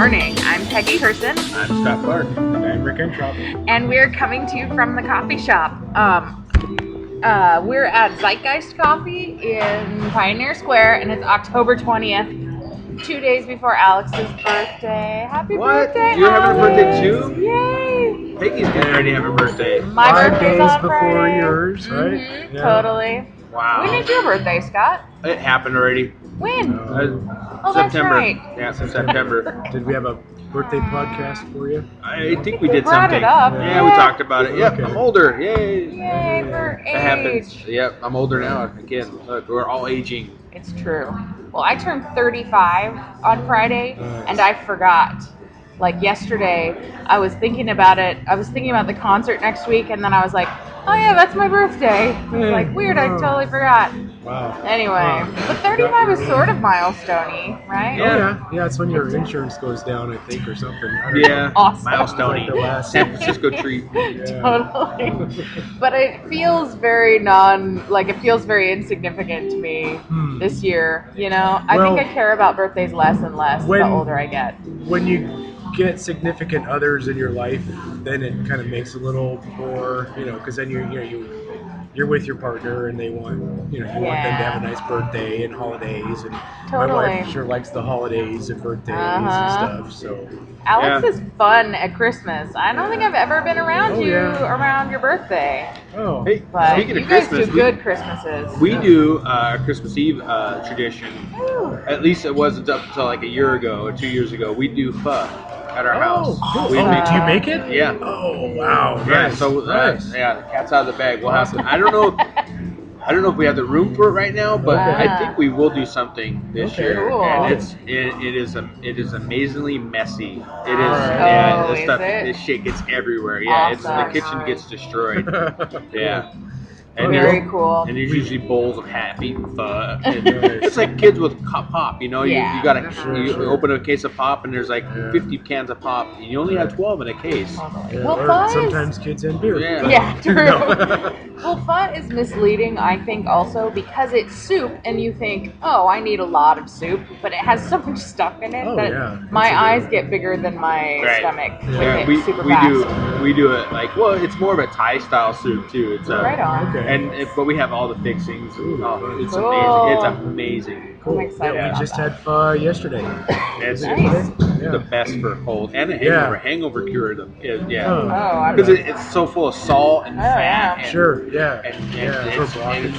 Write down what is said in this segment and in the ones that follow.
morning. I'm Peggy Hurson. I'm Scott Clark. I'm Rick Entrop. And we're coming to you from the coffee shop. We're at Zeitgeist Coffee in Pioneer Square, and it's October 20th, 2 days before Alex's birthday. Happy birthday, You're having a Alex. birthday too? Yay! Peggy's getting ready to have a birthday. My 5 birthday's days on before Friday. yours, right? Mm-hmm, Totally. Wow. When is your birthday, Scott? It happened already. When? Oh, That's September. right. Yeah, so September. did we have a birthday podcast for you? I think we did brought something. it up. Yeah, we talked about it. Yep, Okay. I'm older. Yay. Yay for age. That happens. Yep, I'm older now. Again, look, we're all aging. It's true. Well, I turned 35 on Friday, Nice. and I forgot. Like yesterday, I was thinking about it. I was thinking about the concert next week, and then I was like, oh yeah, that's my birthday. It's like, weird, I totally forgot. Wow. Anyway, Wow. but 35 is sort of milestone-y, right? Oh, yeah. Yeah, it's when your insurance goes down, I think, or something. I don't Yeah. know. Awesome. Milestone. Like the last- San Francisco treat. Yeah. Totally. But it feels very it feels very insignificant to me this year, you know? I Well, think I care about birthdays less and less the older I get. When you get significant others in your life, then it kind of makes a little more, because then you're with your partner and they want, you want them to have a nice birthday and holidays, and my Totally. wife sure likes the holidays and birthdays and stuff. So Alex is fun at Christmas. I don't think I've ever been around you yeah. around your birthday. oh, Hey, But speaking you of guys Christmas, do good Christmases. we do a Christmas Eve tradition. Ooh. At least it wasn't up until like a year ago or 2 years ago. We do pho at our house. cool. We Oh, make- do you make it? Yeah. Oh wow. Yeah, Nice. so nice. yeah, the cat's out of the bag. We'll have to. I don't know if we have the room for it right now, but I think we will do something this year. Cool. And it is amazingly messy. It is. Oh, Yeah, is it? this shit gets everywhere. Yeah, Awesome. the kitchen gets destroyed. Yeah. And Very there's, cool. and there's usually bowls of half-eaten pho. And Nice. it's like kids with pop, Yeah. You gotta Sure. open a case of pop, and there's like 50 cans of pop, and you only have 12 in a case. Totally. Yeah, Well, or pho is... sometimes kids and beer. Yeah. Yeah, true. No. Well, pho is misleading, I think, also because it's soup, and you think, oh, I need a lot of soup, but it has so much stuff in it Oh, that yeah. my It's a- eyes get bigger than my Right. stomach Yeah. with we it super we fast. do it like, well, it's more of a Thai style soup too. It's Right on. Okay. but we have all the fixings. Oh, it's Cool. amazing. It's amazing. Cool. I'm excited Yeah, we about just that. had pho yesterday. It's Nice. Yeah. the best for cold and a Yeah. hangover cure. Oh, Yeah, I because it's so full of salt and fat. yeah. And, Sure. Yeah. And, yeah. it's, For broccoli.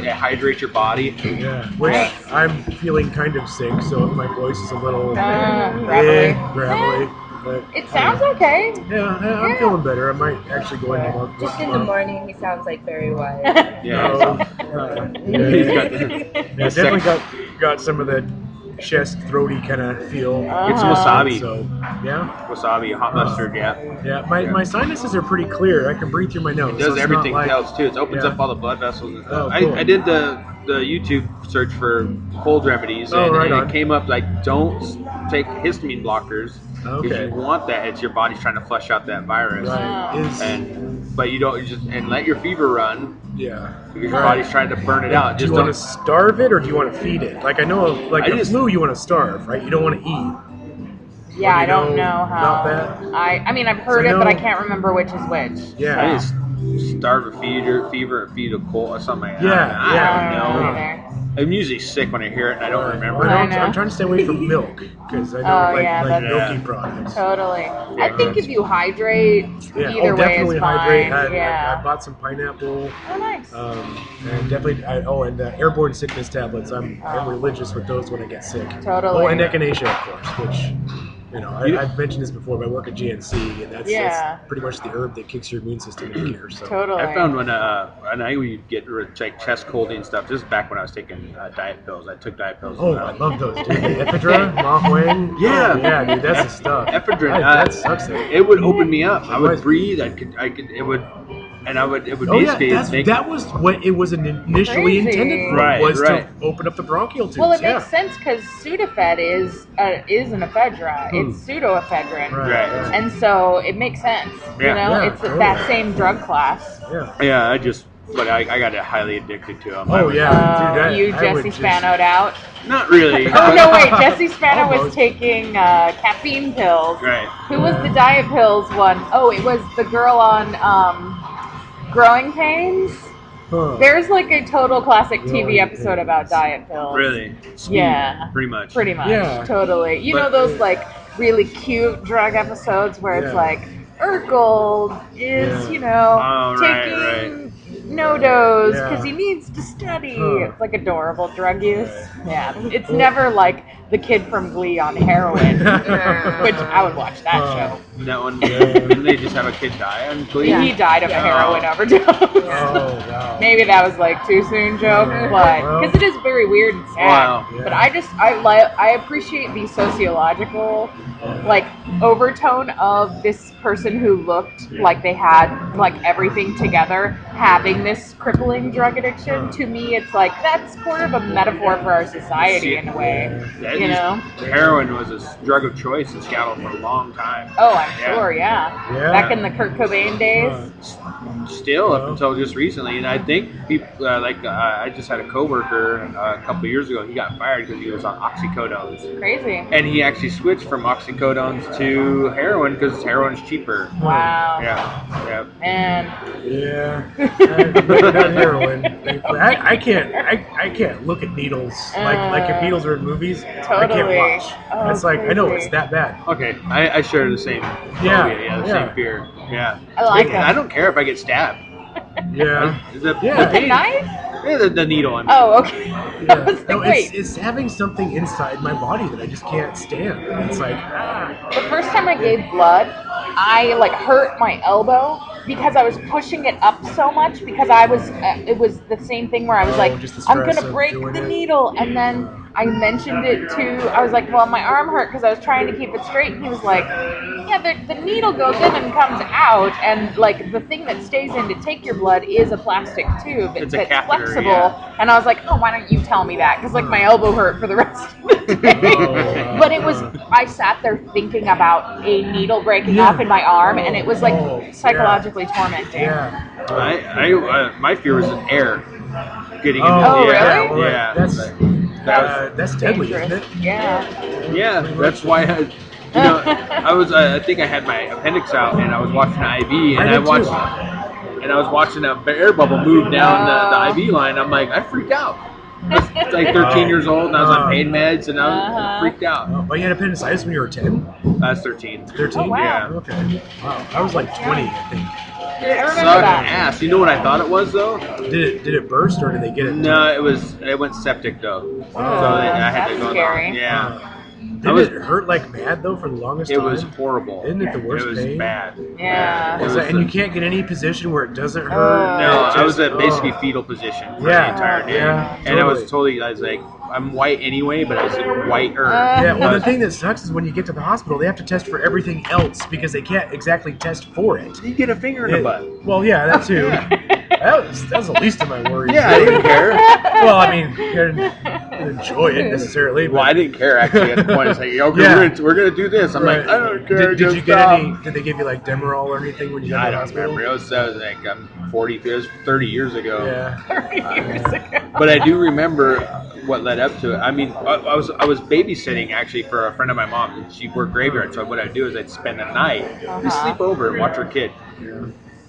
it hydrates your body. Yeah. Which Nice. I'm feeling kind of sick, so my voice is a little gravelly. gravelly. But It sounds okay. yeah, I'm Yeah. feeling better. I might actually go into work Just in the tomorrow. morning, he sounds like very wise. Yeah. Yeah, He's got the, yeah, definitely got some of that chest throaty kind of feel. It's Uh-huh. wasabi. So yeah, Wasabi, hot mustard, yeah. yeah. My sinuses are pretty clear. I can breathe through my nose. It does so it's everything not like, else too. It opens yeah. up all the blood vessels and stuff. Oh, cool. I did the YouTube search for cold remedies, Oh, and, right and on. it came up like, don't take histamine blockers because Okay. you want that. It's your body's trying to flush out that virus, Right. but you don't and let your fever run Yeah. because your body's trying to burn it out. Do you Just want don't. to starve it or do you want to feed it? Like I know, like I the just- flu, you want to starve, right? You don't want to eat. Yeah, I you don't know know how. about that? I mean, I've heard So it, but I no- can't remember which is which. Yeah. I just starve a fever, and feed a cold or something like that. Yeah, I yeah. don't know. Either. I'm usually sick when I hear it and I don't remember. I I'm know. trying to stay away from milk because I don't Oh, like, yeah, like that's- milky Yeah. products. Totally. Yeah. I think if you hydrate, Yeah, either way definitely is fine. hydrate. I Yeah. bought some pineapple. Oh, nice. And definitely, and airborne sickness tablets. I'm religious with those when I get sick. Totally. Oh, and echinacea, of course, which, I've mentioned this before, but I work at GNC, and that's pretty much the herb that kicks your immune system into gear. So. Totally. I found when I would get like chest colding and stuff. This is back when I was taking diet pills. I took diet pills. Oh, I love those, dude. The Ephedra, Mom Wang. Yeah. Oh, yeah, dude, that's the stuff. Ephedra. That sucks. Though. It would open me up. I would was- breathe. It would Oh yeah, basically that was what it was initially Crazy. intended for. Right, was right. to open up the bronchial tubes. Well, it yeah. makes sense because Sudafed is an ephedra. It's pseudoephedrine. Right. And so it makes sense. Yeah. You know, Yeah, it's totally. that same drug class. Yeah. Yeah, I just but I got highly addicted to them. Oh yeah, dude, you Jesse Spano'd out. Not really. Oh no, wait, Jesse Spano was Almost. taking caffeine pills. Right. Who was the diet pills one? Oh, it was the girl on Growing Pains. Huh. There's like a total classic TV Growing episode Pains. about diet pills. Really? Yeah. Pretty much. Pretty much. Yeah. Totally. You know But- those like really cute drug episodes where it's Yeah. like Urkel is, Yeah. you know, Oh, right, taking no-dose Yeah. because he needs to study. Huh. It's like adorable drug use. Right. Yeah. It's never like the kid from Glee on heroin, which I would watch that show. That one, didn't they just have a kid die on Glee? He died of a heroin overdose. Oh wow. Maybe that was like too soon joke, Yeah. but Well- because it is very weird and sad. Wow. Yeah. But I appreciate the sociological like overtone of this person who looked like they had like everything together, having this crippling drug addiction. To me, it's like that's sort of a metaphor for our society in a way. That You know? Heroin was a drug of choice in Seattle for a long time. Oh, I'm Yeah. sure, yeah. Yeah. Back in the Kurt Cobain days. Still up until just recently, and I think people I just had a coworker a couple years ago. He got fired because he was on oxycodones, Crazy. and he actually switched from oxycodones to heroin because heroin's cheaper. Wow. Yeah. And Yeah. Not heroin. I can't look at needles like if needles are in movies. I Totally. can't watch. Oh, It's like I know crazy. it's that bad. Okay, I share the same. Yeah, the yeah. same fear. Yeah. I like it. I don't care if I get stabbed. Yeah. The Yeah. the knife? Yeah, the needle. I mean. Oh, okay. I was like, No, wait. it's having something inside my body that I just can't stand. It's like The first time I gave blood, I like hurt my elbow because I was pushing it up so much because I was it was the same thing where I was like, just the I'm stress gonna of break doing the it. needle, and then I mentioned it to, I was like, well, my arm hurt because I was trying to keep it straight, and he was like, yeah, the needle goes in and comes out, and like the thing that stays in to take your blood is a plastic tube It's a that's catheter, flexible, yeah. and I was like, oh, why don't you tell me that? Because like my elbow hurt for the rest of the day. Oh, wow. But it was, I sat there thinking about a needle breaking Yeah. off in my arm, and it was like Oh, yeah. psychologically tormenting. yeah. My fear was in air. Getting Oh, into really? yeah, well, yeah. That's deadly, isn't Dangerous. it? Yeah. Yeah, that's why I think I had my appendix out and I was watching the IV and I I did watched too. and I was watching a air bubble move down the IV line. I'm like, I freaked out. I was like 13 years old and I was on pain meds and I was freaked out. Oh, you had appendicitis when you were 10? I was 13. 13? Oh, wow. Yeah. Okay. Wow. I was like 20, I think. I remember Sucked that. ass. You know what I thought it was though? Did it burst or did they get it? No, it went septic though. So I had to that's go. scary. Yeah. Did it hurt like mad though for the longest It time? was horrible. Isn't it the worst It was pain? bad. Yeah. It was And you the- can't get any position where it doesn't hurt. No, It I was just- at basically fetal position for the Yeah, entire day. yeah, And I was like, I'm white anyway, but I was whiter. Yeah, well, the thing that sucks is when you get to the hospital, they have to test for everything else because they can't exactly test for it. You get a finger in the butt. Well, yeah, that too. That was the least of my worries. Yeah, I didn't care. Well, I mean, I didn't enjoy it necessarily. But, Well, I didn't care actually at the point. It's like, okay, Yeah. we're gonna do this. I'm like, I don't care. Did just you get stop. any? Did they give you like Demerol or anything when you got I to the don't hospital? remember. It was like I'm 40. It was 30 years ago. Yeah. 30 years ago. But I do remember what led up to it. I mean, I was babysitting actually for a friend of my mom, and she worked graveyard. So what I'd do is I'd spend the night, just sleep over and watch her kid.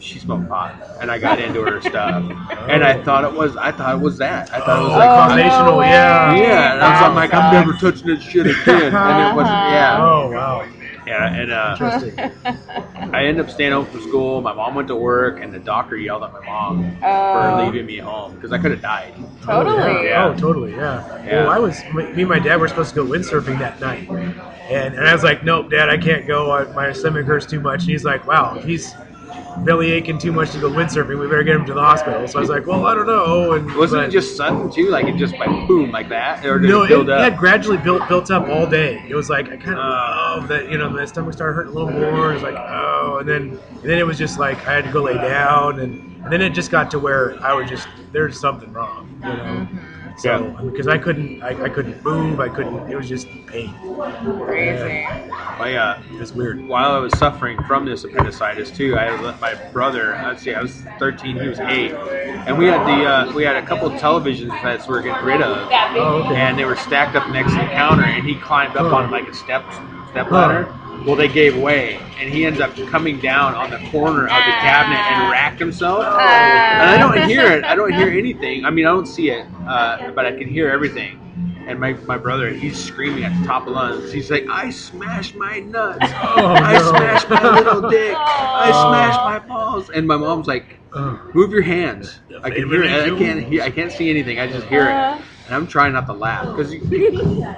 She smoked pot, and I got into her stuff, and I thought it was that. I thought it was like causational, no way. yeah. And I was like, I'm That never touching this shit again, and it was Oh wow. yeah, and Interesting. I ended up staying home from school. My mom went to work, and the doctor yelled at my mom for leaving me home because I could have died. Totally. Yeah. Oh, totally. Yeah. Yeah. Well, me and my dad were supposed to go windsurfing that night, and I was like, nope, Dad, I can't go. My stomach hurts too much. And he's like, wow, he's belly aching too much to go windsurfing. We better get him to the hospital. So I was like, well, I don't know. And Wasn't but- it just sudden too? Like it just like boom, like that, or did No, it build it up? had gradually built up all day. It was like I kind of that, my stomach started hurting a little more. It was like, oh, and then it was just like I had to go lay down, and And then it just got to where I would there's something wrong, you know. So because I couldn't move, it was just pain. Crazy. It's weird. While I was suffering from this appendicitis too, I let my brother. I was 13, he was 8, and we had a couple of television sets we were getting rid of, and they were stacked up next to the counter, and he climbed up on like a step ladder. Well, they gave way, and he ends up coming down on the corner of the cabinet and racked himself. And I don't hear it. I don't hear anything. I mean, I don't see it, but I can hear everything. And my brother, he's screaming at the top of lungs. He's like, I smashed my nuts. I smashed my little dick. I smashed my balls. And my mom's like, move your hands. I can hear it. I can't see anything. I just hear it. And I'm trying not to laugh because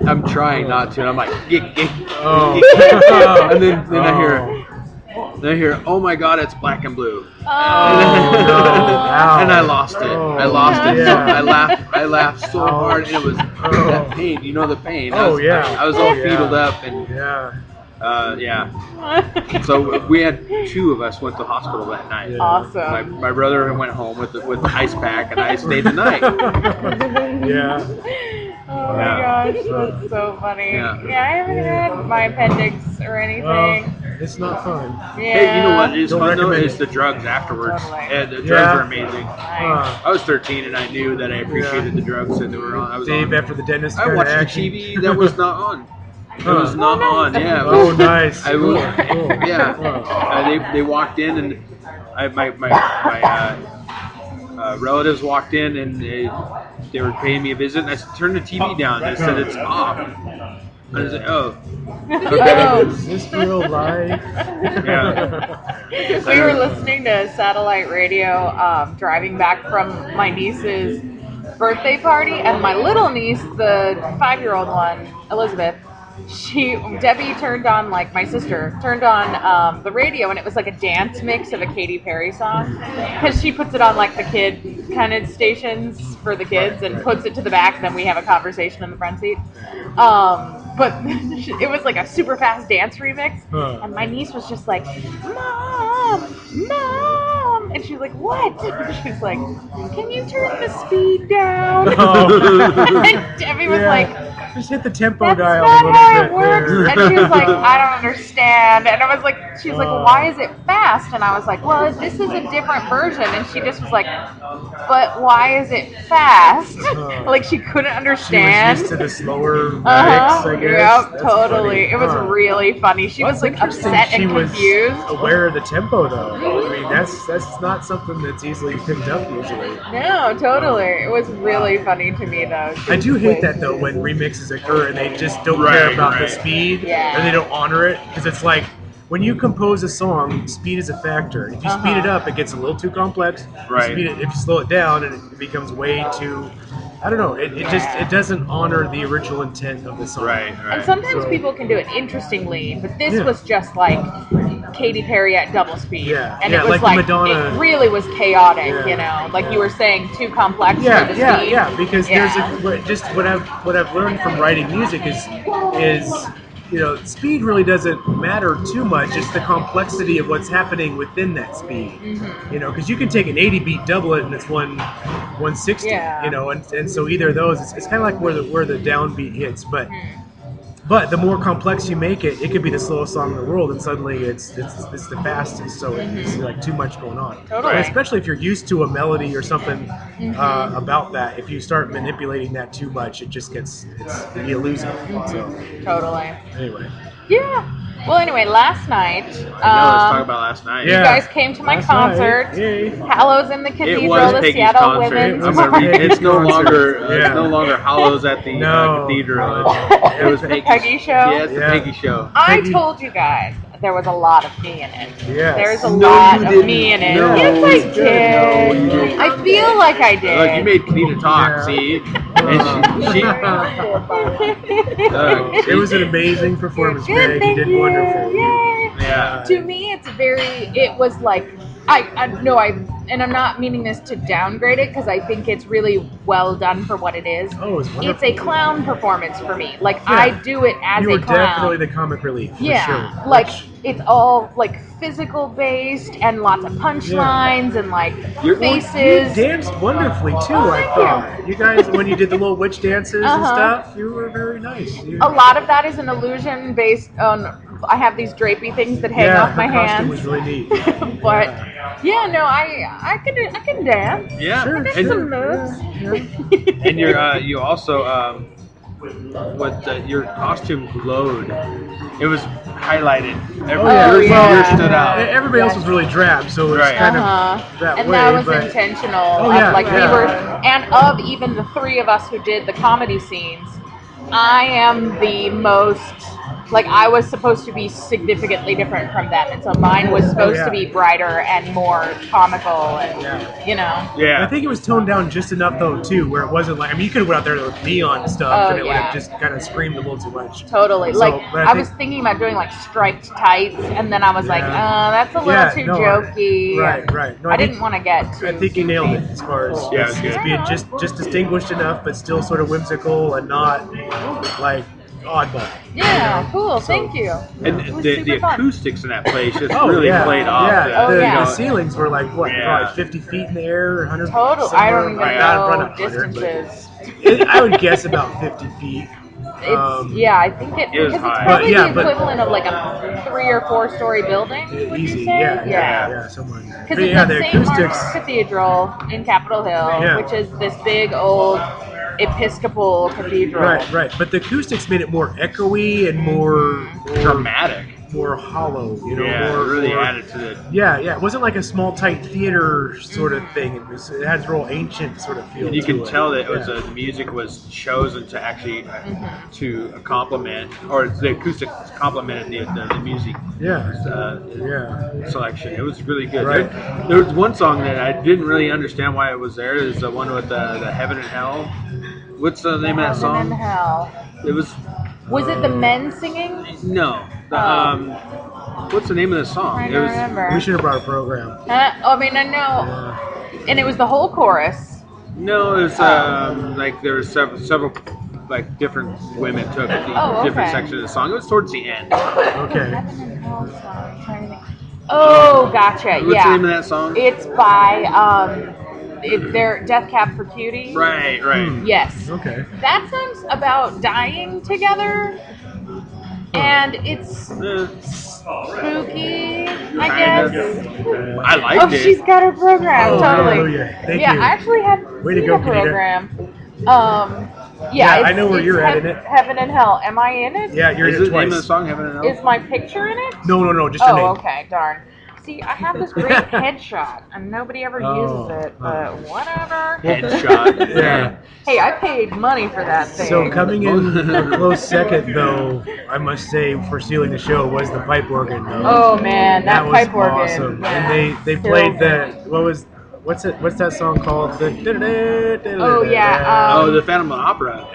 I'm trying not to. And I'm like, and then I hear, oh my God, it's black and blue. And I lost it. I laughed so hard, and it was that pain. You know the pain. I was all feedled up, and So we had 2 of us went to the hospital that night. Awesome. My brother went home with the ice pack, and I stayed the night. Oh my gosh, that's so funny. Yeah, I haven't had my appendix or anything. It's not fun. Yeah. Hey, you know what is Don't fun though? recommend Is the drugs afterwards. Totally. Yeah, the drugs are amazing. Nice. I was 13 and I knew that I appreciated the drugs that they were on. Dave, after the dentist. I watched the TV that was not on. It was not on. Yeah. It was, nice. Cool. Yeah. They walked in and my relatives walked in and they were paying me a visit, and I turned the TV down and I said it's off. I was like, oh. Okay. Is this real life? Yeah. We were listening to satellite radio driving back from my niece's birthday party, and my little niece, the 5-year-old one, Elizabeth, Debbie turned on, like my sister, turned on the radio, and it was like a dance mix of a Katy Perry song, because she puts it on like the kid kind of stations for the kids and puts it to the back, and then we have a conversation in the front seat. But it was like a super fast dance remix, and my niece was just like, Mom! And she's like, what? And she's like, can you turn the speed down? And Debbie was like, just hit the tempo that's dial not a how little it bit. works. And she was like, I don't understand. And I was like, she was like, well, why is it fast? And I was like, well, this is a different version. And she just was like, but why is it fast? Like she couldn't understand. She was used to the slower mix, I guess. Yep, That's totally. funny. It was really funny. She was like upset and confused. She was aware of the tempo, though. I mean, that's not something that's easily picked up usually. No, totally. It was really funny to me, though. I do hate that, though, when remixes occur and they just don't care about the speed and they don't honor it, because it's like when you compose a song, speed is a factor. If you speed it up, it gets a little too complex. If you slow it down, it becomes way too. I don't know. It doesn't honor the original intent of the song. Right. And sometimes people can do it interestingly, but this was just like Katy Perry at double speed. And it was like Madonna, it really was chaotic, you know, like you were saying, too complex for the speed. Because there's just what I've learned from writing music is you know, speed really doesn't matter too much. It's the complexity of what's happening within that speed. You know, because you can take an 80 beat, double it, and it's 160. You know, and so either of those, it's kind of like where the downbeat hits, but the more complex you make it, it could be the slowest song in the world, and suddenly it's the fastest. So it's like too much going on. Totally. And especially if you're used to a melody or something about that. If you start manipulating that too much, it just you lose it. So totally. Anyway. Yeah. Well, anyway, last night. Let's talk about last night. You guys came to my concert. Hallows in the Cathedral, it was the Peggy's Seattle concert. Women's. It's no longer Hallows at the Cathedral. It was the Peggy show. Yeah, it's the Peggy show. I told you guys there was a lot of me in it. Yes. There's a lot of me in it. No, yes, I did. I feel like I did. Look, you made Kenita talk. See, and it was an amazing performance, Greg. You did wonderful. Yay. Yeah. To me, it was like And I'm not meaning this to downgrade it because I think it's really well done for what it is. Oh, it's wonderful. It's a clown performance for me. Like I do it as you a were clown. definitely the comic relief. Yeah, for sure. like it's all like physical based and lots of punchlines and like faces. You danced wonderfully too. Thank I thought you guys when you did the little witch dances and stuff, you were very nice. A lot of that is an illusion based on. I have these drapey things that hang off my hands. Costume was really neat. But I can dance. Yeah, I got some moves. And you also with your costume glowed. It was highlighted. Yours stood out. Everybody else was really drab, so it was kind of that and way. that was intentional. We were, and of even the three of us who did the comedy scenes, I am the most. Like, I was supposed to be significantly different from them, and so mine was supposed to be brighter and more comical, and, you know. Yeah. I think it was toned down just enough, though, too, where it wasn't like, I mean, you could have went out there with neon stuff, and it would have just kind of screamed a little too much. Totally. So, I was thinking about doing, like, striped tights, and then I was like, that's a little too jokey. Right. No, I didn't want to get too I think you nailed it, as far as being just distinguished enough, but still sort of whimsical and not, like, oddball. Yeah, cool. Thank you. And the acoustics in that place just really played off. Yeah, the ceilings were like probably 50 feet in the air, 100. Total. I don't even know distances. I would guess about 50 feet. I think because it's probably the equivalent of like a 3 or 4 story building. Easy, yeah, somewhere. Because it's at St. Mark's Cathedral in Capitol Hill, which is this big old Episcopal cathedral. Right. But the acoustics made it more echoey and more dramatic, more hollow. You know, really added to it. Yeah. It wasn't like a small, tight theater sort of thing. It had this real ancient sort of feel. And you can tell that it was the music was chosen to actually to complement, or the acoustics complemented the music. Selection. It was really good. Right. There was one song that I didn't really understand why it was there. There's the one with the Heaven and Hell. What's the name of that song? Heaven and Hell. It was. Was it the men singing? No. What's the name of the song? I don't remember. We should have brought a program. I mean, I know. And it was the whole chorus. No, it was like there were several like different women took different sections of the song. It was towards the end. Okay. Heaven and Hell song. I'm trying to think. Oh, gotcha. What's the name of that song? It's by they're Death Cab for Cutie. Right. Yes. Okay. That song's about dying together, and it's spooky, I guess. I liked it. She's got her program, totally. Thank you. I actually had seen a program. I know where you're at in it. Heaven and Hell. Am I in it? Yeah, you're in it twice. Is the name of the song Heaven and Hell? Is my picture in it? No, just your name. Oh, okay, darn. See, I have this great headshot, and nobody ever uses it, but whatever. Headshot. Yeah. Hey, I paid money for that thing. So coming in a close second, though, I must say, for stealing the show was the pipe organ. Though. Oh man, that pipe was organ. Awesome. Yeah. And they played what's that song called? Oh yeah. The Phantom of the Opera.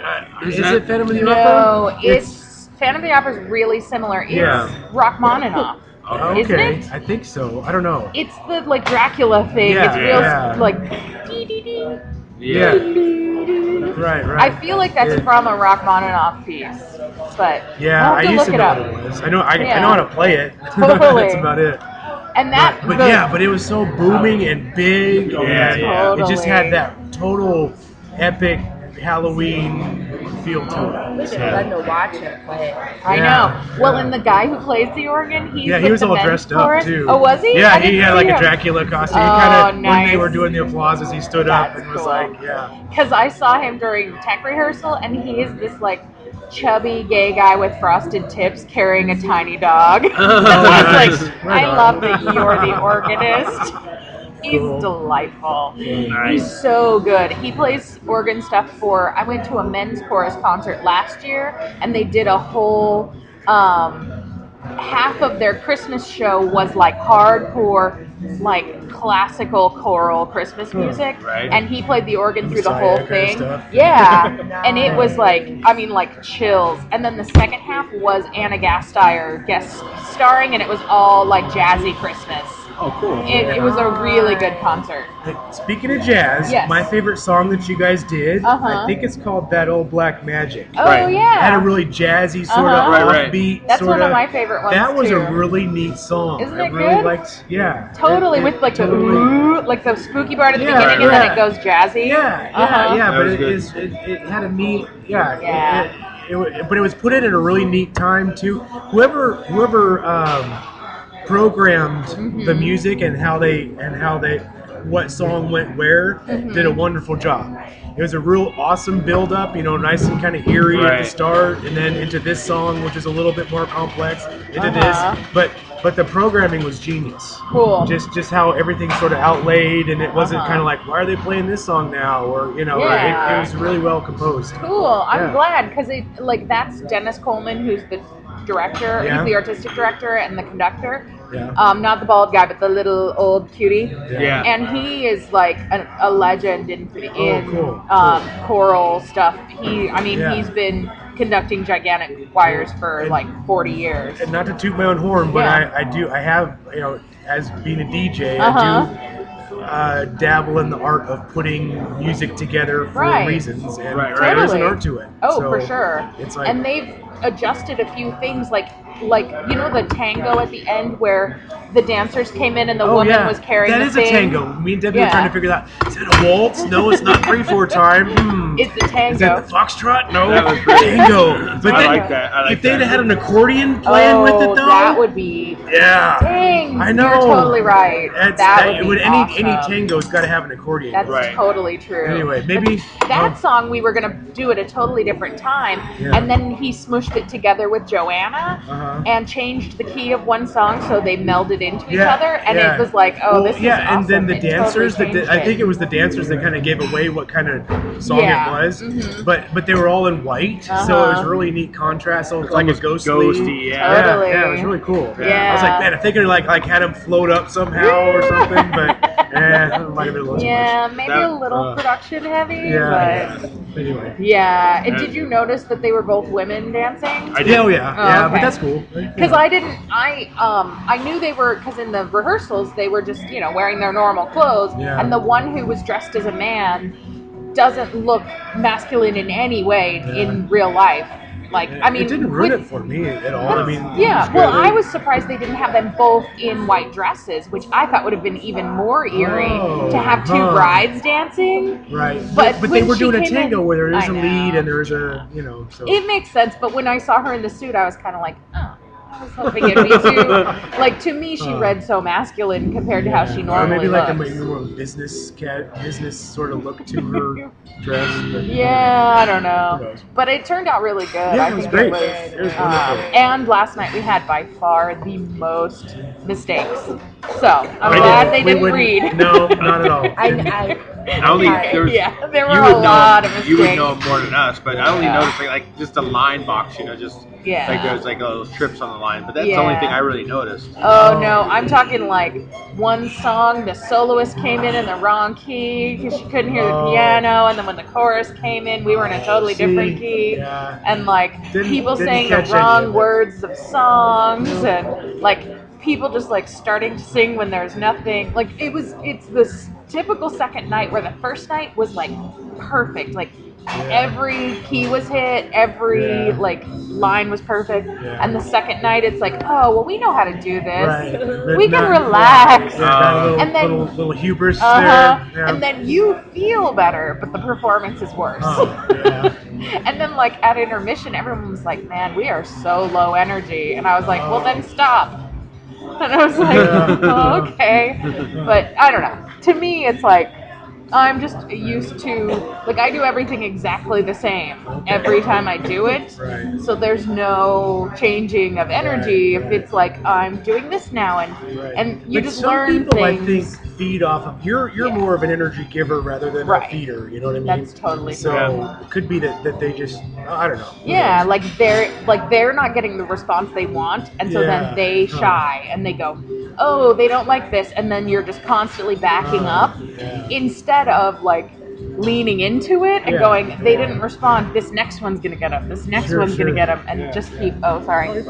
Is it Phantom of the Opera? No, it's Phantom of the Opera is really similar. It's Rachmaninoff. Okay, isn't it? I think so. I don't know. It's the like Dracula thing. Yeah, it's real like Right. I feel like that's from a Rachmaninoff piece, but I used to know what it was. I know how to play it. Totally. That's about it. And that, but it was so booming and big. Totally. It just had that total epic Halloween feel to it. So. I know watch him play. I know. Well, and the guy who plays the organ, he was all dressed up too. Oh, was he? Yeah, he had like a Dracula costume. Nice. When they were doing the applauses, he stood up and was like, Because I saw him during tech rehearsal, and he is this like chubby gay guy with frosted tips carrying a tiny dog. I was like, I love that you're the organist. He's cool. Delightful. Nice. He's so good. He plays organ stuff I went to a men's chorus concert last year, and they did a whole, half of their Christmas show was like hardcore, like classical choral Christmas music. Right. And he played the organ through the whole thing. Stuff. Yeah. And it was like chills. And then the second half was Anna Gasteyer guest starring, and it was all like jazzy Christmas. Oh, cool. It was a really good concert. Hey, speaking of jazz, Yes. my favorite song that you guys did, I think it's called That Old Black Magic. Oh, Right. It yeah. had a really jazzy sort of Right. offbeat That's sort one of my favorite ones, That was too. a really neat song. Isn't I it really good? liked, yeah. Totally, It- with like totally- the ooh, like the spooky part at the Yeah, beginning, and then yeah. it goes jazzy. Yeah, That but was it, good. it had a neat, Yeah. but it was put in at a really neat time too. Whoever programmed the music and how they what song went where did a wonderful job. It was a real awesome build up, nice and kind of eerie at the Right. start, and then into this song, which is a little bit more complex, into Uh-huh. this. But the programming was genius. Cool. Just how everything sort of outlaid, and it wasn't Uh-huh. kind of like, why are they playing this song now? Or Yeah. it was really well composed. Cool. I'm Yeah. glad because that's Dennis Coleman, who's the director. Yeah. He's the artistic director and the conductor. Yeah. Not the bald guy, but the little old cutie. Yeah. And he is like a legend in cool. choral stuff. Yeah. He's been conducting gigantic choirs for like 40 years. And not to toot my own horn, but Yeah. I have, as being a DJ, Uh-huh. I do dabble in the art of putting music together for Right. reasons, and Right, there's an Totally. art to it. Oh, So for sure. It's like, And they've adjusted a few things, like the tango at the end where the dancers came in and the woman was carrying that the is thing. a tango. Me and Debbie Yeah. were trying to figure that. Is it a waltz? No, it's not 3/4 time. It's a tango. Is that the foxtrot? No, That was great. tango. But I then, like that. I like if they'd that. have had an accordion playing with it, though, that would be. yeah. Dang, I know. You're totally right. That would be any awesome. tango's got to have an accordion. That's Right. totally true. Anyway, maybe That song we were gonna do at a totally different time, Yeah. and then he smushed it together with Joanna Uh-huh. and changed the key of one song so they melded into each Yeah, other, and yeah. it was like, oh, Well, this is yeah, awesome. and then the It totally dancers, changed I think it was the dancers that kind of gave away what kind of song Yeah. it was. Mhm. But they were all in white, so it was Uh-huh. really neat contrast. So it was It's like a almost ghosty, yeah. Totally. Yeah, it was really cool. Yeah. I was like, man, if they could like had him float up somehow or something, but it might have been a little too Yeah, maybe That- a little production heavy, much. Yeah. but Anyway. yeah. And did you notice that they were both women dancing? I did. Yeah, oh, yeah, Oh, yeah, okay. but that's cool. Because I knew they were, because in the rehearsals they were just wearing their normal clothes, Yeah. and the one who was dressed as a man doesn't look masculine in any way in real life. Like, I mean, it didn't ruin it for me at all. I mean, yeah, it was well, good. I was surprised they didn't have them both in white dresses, which I thought would have been even more eerie to have two huh. brides dancing. Right, But but they when were she doing a came tango in- where there is I a lead know. and there is a so. It makes sense, but when I saw her in the suit, I was kind of like, oh, I was hoping it'd be too. Like, to me, she read so masculine compared to how she Or normally maybe like a looks. maybe more business sort of look to her dress. But, Yeah, I don't Who know. knows? But it turned out really good. Yeah, I it was think great. it was. It was wonderful. And last night we had by far the most mistakes. So I'm I glad didn't- they we didn't wouldn't- read. No, not at all. I I only there was, Yeah, there were you a would know, lot of mistakes. You would know more than us, but I only Yeah. noticed like just a line box, just Yeah. like there's like little strips on the line. But that's the only Yeah. thing I really noticed. Oh no, I'm talking like one song, the soloist came in the wrong key because she couldn't hear the Oh. piano, and then when the chorus came in, we were in a totally different key, Yeah. and like people Didn't saying the catch any wrong of it. words of songs, and like people just like starting to sing when there's nothing. Like it's this typical second night where the first night was like perfect, like. Every key was hit, every Yeah. like line was perfect, Yeah. and the second night it's like, oh well, we know how to do this. Right. We can Not- relax. Yeah, got a little, And then- little hubris Uh-huh. there. Yeah. And then you feel better, but the performance is worse. Oh, yeah. And then like at intermission, everyone was like, man, we are so low energy. And I was like, well then stop. And I was like, Yeah. oh, okay. But I don't know. To me, it's like, I'm just used to, like, I do everything exactly the same every time I do it. Right. So there's no changing of energy Right, if it's like, I'm doing this now. Right. And you But just some learn people, things. I think, feed off of you're Yeah. more of an energy giver rather than Right. a feeder. You know what I mean? That's totally so. true. It could be that they just I don't know. Who Yeah, knows? they're not getting the response they want, and so Yeah. then they shy and they go, oh, they don't like this, and then you're just constantly backing up Yeah. instead of like leaning into it and going, they didn't respond. This next one's gonna get him. This next one's gonna get him, and just keep. Oh, sorry.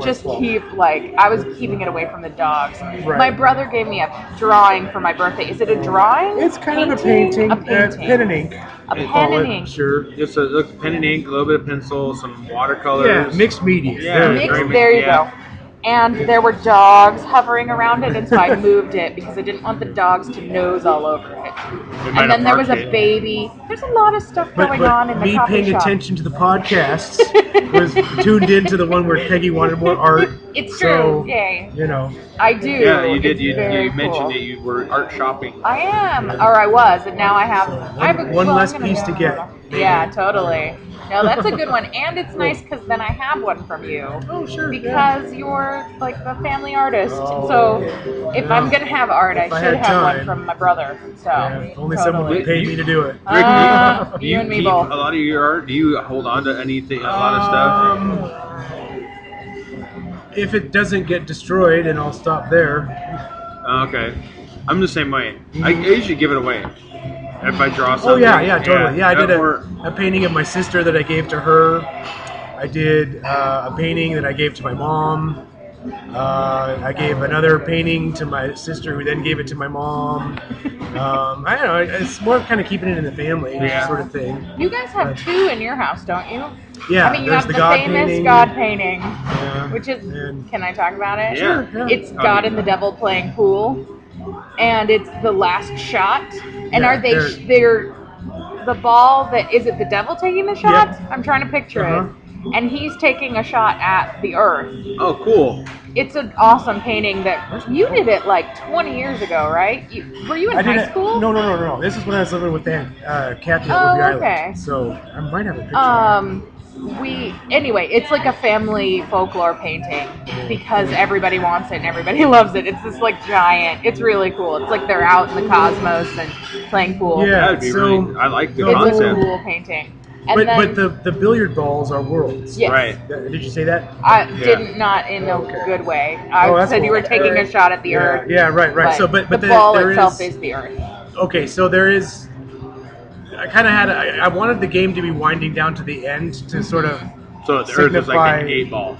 Just keep I was keeping it away from the dogs. Right. My brother gave me a drawing for my birthday. Is it a drawing? It's kind of a painting. A painting. Pen and ink. A pen and ink. Sure. Just a pen and ink, a little bit of pencil, some watercolors. Yeah, mixed media. Yeah, There you go. And there were dogs hovering around it, and so I moved it because I didn't want the dogs to nose all over it. And then there was a baby. There's a lot of stuff going on in the coffee me paying shop. attention to the podcasts was tuned into the one where Peggy wanted more art. It's so, true. Yay. You know. I do. Yeah, you did. It's You very mentioned cool. that you were art shopping. I am, or I was, and now I have. One less piece to get. Yeah, totally. No, that's a good one, and it's nice because then I have one from you. Oh, sure. Because you're like the family artist, Oh, so if I'm gonna have art, I If I should had have one time. from my brother. So Only someone would pay me to do it. Rick, do you and me keep both. a lot of your art? Do you hold on to anything? A lot of stuff? If it doesn't get destroyed, and I'll stop there. Okay. I'm the same way. I usually give it away. If I draw something. Oh yeah, totally. Yeah, I did Or- a painting of my sister that I gave to her. I did a painting that I gave to my mom. I gave another painting to my sister, who then gave it to my mom. I don't know. It's more kind of keeping it in the family sort of thing. You guys have two in your house, don't you? Yeah, I mean, you there's have the God famous painting. God painting, Yeah, which is. and- Can I talk about it? Yeah. It's God and the devil playing pool, and it's the last shot. And Yeah, are they're the ball that is it the devil taking the shot? Yeah. I'm trying to picture Uh-huh. it, and he's taking a shot at the earth. Oh, cool. It's an awesome painting that you did it like 20 years ago, right? Were you in I did high it- school? No. This is when I was living with Aunt Kathy Oh, at Ruby okay. Island. So I might have a picture. Anyway, it's like a family folklore painting because everybody wants it and everybody loves it. It's this like giant. It's really cool. It's like they're out in the cosmos and playing pool. Yeah. That'd be so- really. I like the It's a It's a concept. cool painting. And But then, the billiard balls are worlds. yes, Right. Did you say that? I Yeah. didn't not in a good way. I Oh, that's said you were cool. taking a shot at the earth. Yeah, right. So, but the then ball there itself is is the earth. okay. So there is. I kind of had. I wanted the game to be winding down to the end to sort of So the Earth is like signify- an 8-ball.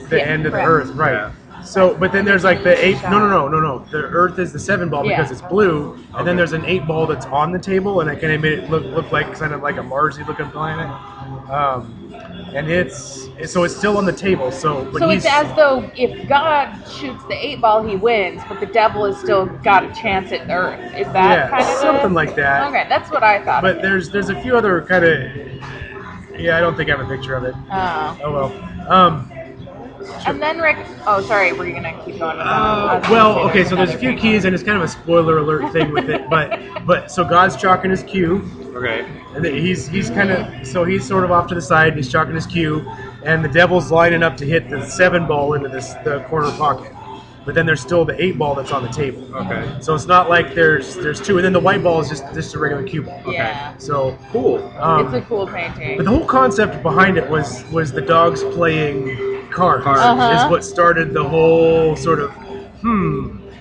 the Yeah, end of the correct. Earth, right? Yeah. So, but then there's like the 8. No. The Earth is the 7 ball because Yeah. it's blue, and then Okay. there's an 8 ball that's on the table, and I kind of made it look like kind of like a Marsy looking planet. And it's still on the table. So, but So he's it's as though if God shoots the 8-ball, he wins, but the devil has still got a chance at Earth. Is that kind of something like that. Okay, that's what I thought. But there's a few other kind of. Yeah, I don't think I have a picture of it. Oh. Oh well. And then Rick. Oh, sorry. Were you gonna keep going with that? I was gonna Well, say okay. So there's a few another keys, and it's kind of a spoiler alert thing with it. But so God's chalking his cue, Okay. and then he's kind of he's sort of off to the side. And he's chalking his cue, and the devil's lining up to hit the 7 ball into the corner pocket. But then there's still the 8 ball that's on the table. Okay. So it's not like there's 2, and then the white ball is just a regular cue ball. Okay. Yeah. So Cool. It's a cool painting. But the whole concept behind it was the dogs playing cards. Uh-huh. Is what started the whole sort of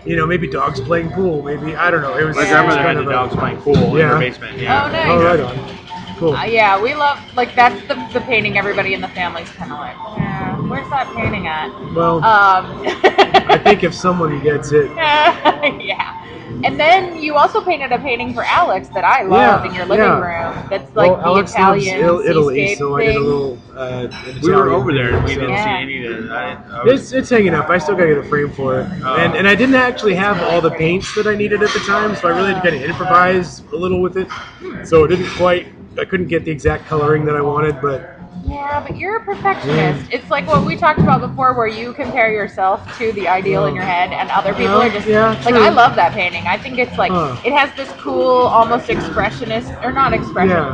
maybe dogs playing pool. Maybe I don't know. It was My just grandmother kind had the of dogs playing pool in Yeah. her basement. Yeah. Oh, nice. Oh, right on. Cool. Yeah, we love that's the painting. Everybody in the family's kind of like, yeah, where's that painting at? Well, I think if someone gets it, yeah. And then you also painted a painting for Alex that I love in your living room. That's like the Alex Italian loves Italy, seascape so I did a thing. little. We were over there and we so- didn't Yeah. see any of that. It's hanging up. I still gotta get a frame for it, and I didn't actually have all the paints that I needed at the time, so I really had to kind of improvise a little with it. So it didn't quite. I couldn't get the exact coloring that I wanted, but Yeah, but you're a perfectionist. It's like what we talked about before, where you compare yourself to the ideal in your head, and other people are just like, true. I love that painting. I think it's like it has this cool, almost expressionist, or not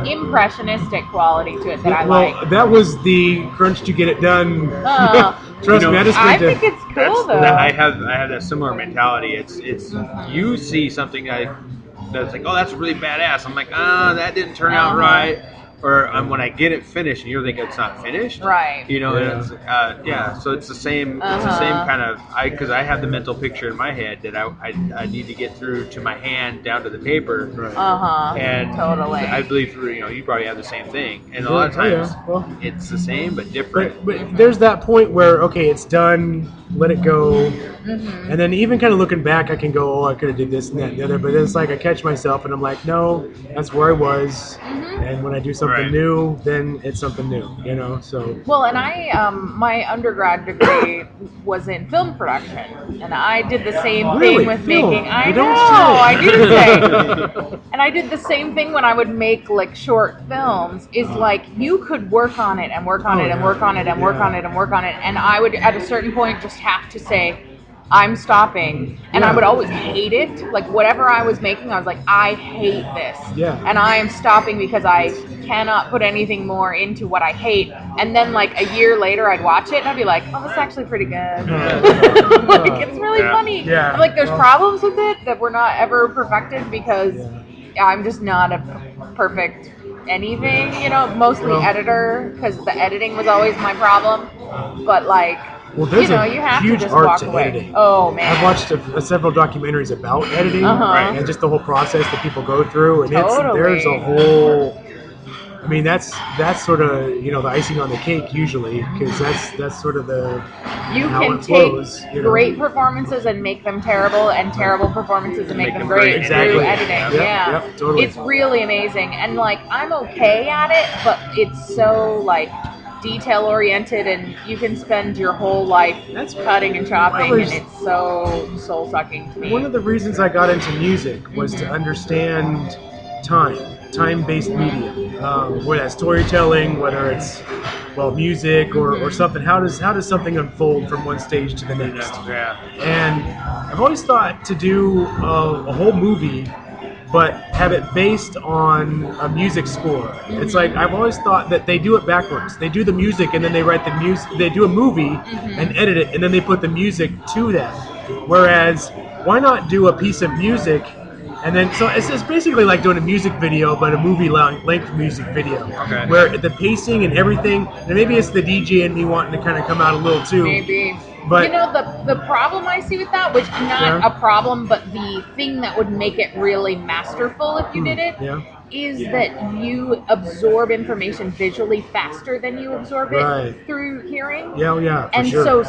impressionistic quality to it that I like. that was the crunch to get it done. Oh. Trust me, I just I need to. think it's cool though. I have that similar mentality. It's you see something that's like, oh, that's really badass. I'm like, that didn't turn out right. or when I get it finished and you're thinking it's not finished, Right. You know, and it's so it's the same. It's the same kind of because I have the mental picture in my head that I need to get through to my hand down to the paper. Right. And Totally. I believe you probably have the same thing, and a lot of times it's the same but different. But there's that point where okay, it's done. Let it go. Mm-hmm. And then even kind of looking back, I can go, I could have did this and that and the other. But it's like I catch myself and I'm like, no, that's where I was. Mm-hmm. And when I do something new, then it's something new, you know. So well, and I my undergrad degree was in film production, and I did the same thing with making. I know, I do say. And I did the same thing when I would make like short films. Is like you could work on it and work on it and work on it and work on it and work on it, and I would at a certain point just have to say, I'm stopping. And I would always hate it. Like whatever I was making, I was like, I hate this. Yeah. And I am stopping because I cannot put anything more into what I hate. And then like a year later I'd watch it and I'd be like, oh, that's actually pretty good. Like it's really funny. Yeah. I'm like there's problems with it that were not ever perfected because I'm just not a perfect anything, you know, mostly editor because the editing was always my problem. But like well, there's you know, you have huge to just art walk to away. editing. Oh man, I've watched several documentaries about editing and just the whole process that people go through, and there's a whole. I mean, that's sort of the icing on the cake usually because that's sort of the you how can it flows, take great performances and make them terrible, and terrible performances and make them great exactly. through editing. Yep, totally. It's really amazing, and like I'm okay at it, but it's so like detail oriented, and you can spend your whole life cutting and chopping, and it's so soul sucking to me. One of the reasons I got into music was to understand time-based media, whether that's storytelling, whether it's music or something. How does something unfold from one stage to the next? And I've always thought to do a whole movie, but have it based on a music score. It's like I've always thought that they do it backwards. They do the music and then they write the music. They do a movie and edit it and then they put the music to that. Whereas, why not do a piece of music and then so it's basically like doing a music video, but a movie length music video, where the pacing and everything. And maybe it's the DJ and me wanting to kind of come out a little too. Maybe. But you know the problem I see with that, which not a problem, but the thing that would make it really masterful if you did it, is that you absorb information visually faster than you absorb it through hearing. And so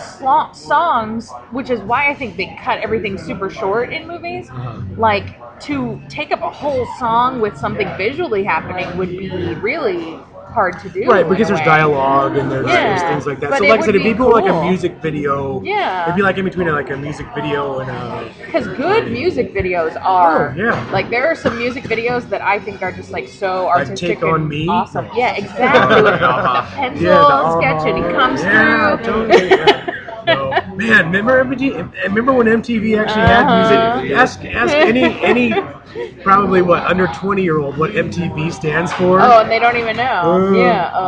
songs, which is why I think they cut everything super short in movies, like to take up a whole song with something visually happening would be really hard to do. Right, because there's dialogue and there's things like that. But so like I said, if you do like a cool. music video, it'd be like in between like a music video and a... Because good music videos are... Like there are some music videos that I think are just like so artistic Take on and Me. awesome. Yeah, exactly. With the pencil sketch and he comes through. Totally, no. Man, remember when MTV actually had music? Ask any probably under 20-year-old what MTV stands for. Oh, and they don't even know.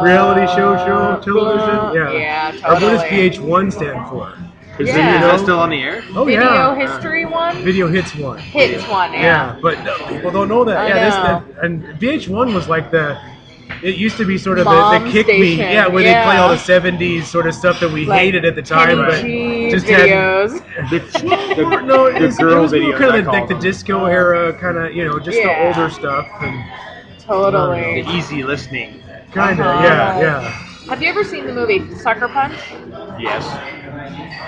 Reality show television. Yeah, totally. Or what does VH1 stand for? Is that still on the air? Oh Video history one. Video hits one. Hits one. Yeah. But no, people don't know that. And VH1 was like it used to be sort of the kick me, where they play all the 70s sort of stuff that we hated at the time, but just videos. It was kind of like the disco era, kind of just the older stuff and totally the easy listening. Kind of, yeah. Have you ever seen the movie Suckerpunch? Yes.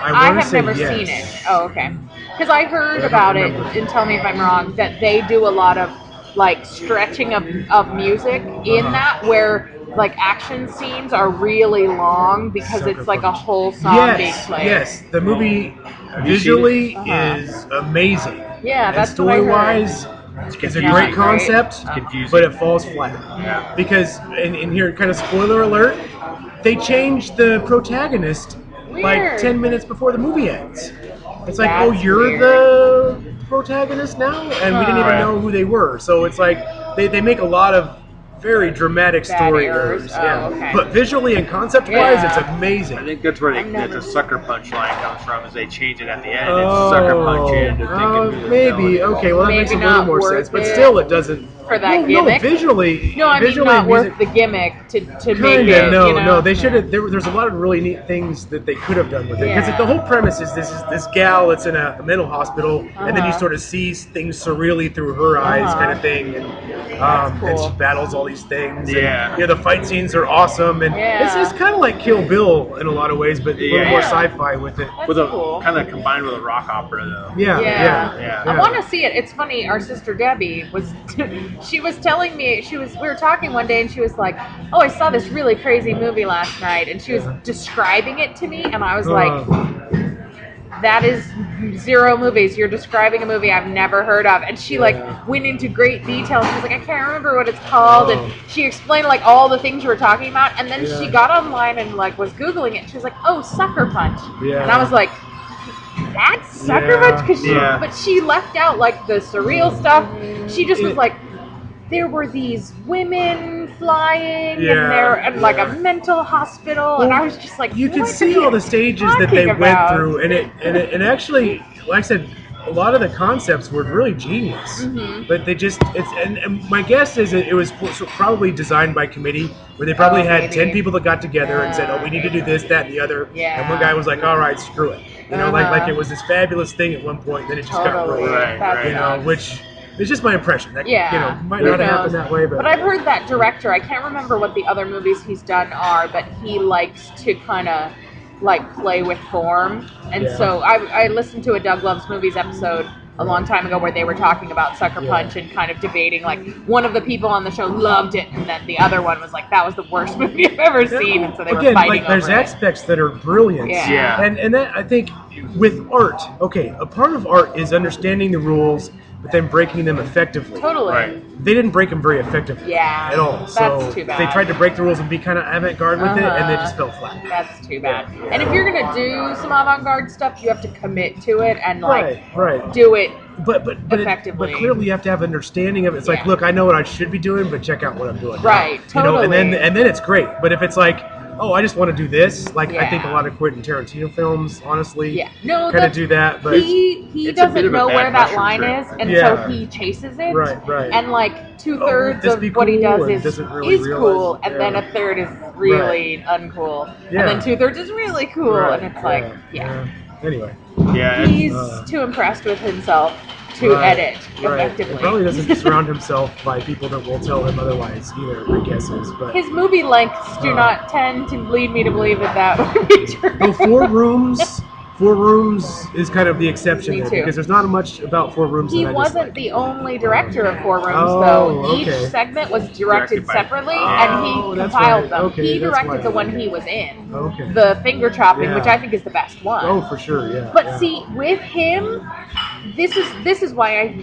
I have never seen it. Oh, okay. Because I heard about it, and tell me if I'm wrong, that they do a lot of like stretching of music in that where like action scenes are really long because it's like a whole song being played. Yes, the movie visually is amazing. Yeah, that's story-wise. It's a great concept, but it falls flat. Yeah. Because, in here, kind of spoiler alert, they changed the protagonist like 10 minutes before the movie ends. It's like, oh, you're the protagonist now? And we didn't even know who they were. So it's like, they make a lot of very dramatic story errors. But visually and concept-wise, it's amazing. I think that's where the Suckerpunch line comes from, is they change it at the end. It's Suckerpunch into thinking. Maybe. Okay, well that makes a little more sense. But still, it doesn't for that No, gimmick. visually. No, I mean visually, not music, worth the gimmick to make Kinda, it. no, you know? no. They should have. There's a lot of really neat things that they could have done with it. Because Yeah. the whole premise is this gal that's in a mental hospital, and then you Uh-huh. sort of see things surreally through her eyes, kind of thing. And and cool. she battles all these things. Yeah. And, the fight scenes are awesome, and it's kind of like Kill Bill in a lot of ways, but a little more sci-fi with it. That's with a cool. kind of combined with a rock opera though. Yeah. I Yeah. want to see it. It's funny. Our sister Debbie she was telling me we were talking one day and she was like, "Oh, I saw this really crazy movie last night," and she was describing it to me, and I was like, "That is zero movies. You're describing a movie I've never heard of." And she went into great detail. She was like, "I can't remember what it's called," and she explained like all the things you were talking about, and then she got online and like was Googling it. And she was like, "Oh, Suckerpunch," and I was like, "That's Suckerpunch?" But she left out like the surreal stuff. She just was like, there were these women flying and they're in like a mental hospital, and I was just like, you can what see are you all the stages that talking they went about? through, and actually, like I said, a lot of the concepts were really genius. But they just and my guess is it was probably designed by committee, where they probably had 10 people that got together and said, "Oh, we need to do this, that, and the other." And one guy was like, "All right, screw it." Like it was this fabulous thing at one point, then it just got ruined. Right. Which is just my impression. That, might Who not have knows? happened that way, But I've heard that director, I can't remember what the other movies he's done are, but he likes to kind of like play with form. And so I listened to a Doug Loves Movies episode a long time ago where they were talking about Sucker Punch and kind of debating, like, one of the people on the show loved it, and then the other one was like, that was the worst movie I've ever seen, and so they were fighting over there's it. aspects that are brilliant. And that, I think, with art, a part of art is understanding the rules, but then breaking them effectively. Totally. They didn't break them very effectively at all. That's So too bad. they tried to break the rules and be kind of avant-garde with it, and they just fell flat. That's too bad. And if you're going to do some avant-garde stuff, you have to commit to it and, like, do it but effectively. But clearly you have to have understanding of it. It's like, look, I know what I should be doing, but check out what I'm doing. Right, totally. And then it's great. But if it's like, oh, I just want to do this, like I think a lot of Quentin Tarantino films, honestly, kind of do that. But he doesn't know where that line is, and so he chases it. Right. And like 2/3 of what he does is cool, and then 1/3 is really uncool, and then 2/3 is really cool, and it's like, Anyway. He's too impressed with himself to edit effectively. He probably doesn't surround himself by people that will tell him otherwise either, my guess is. But his movie lengths do not tend to lead me to believe that would be true. Well, Four Rooms is kind of the exception there, because there's not much about Four Rooms. He wasn't the only director of Four Rooms, though. Each segment was directed separately, and he compiled them. He directed the one he was in, the finger chopping, which I think is the best one. Oh, for sure, But see, with him, this is why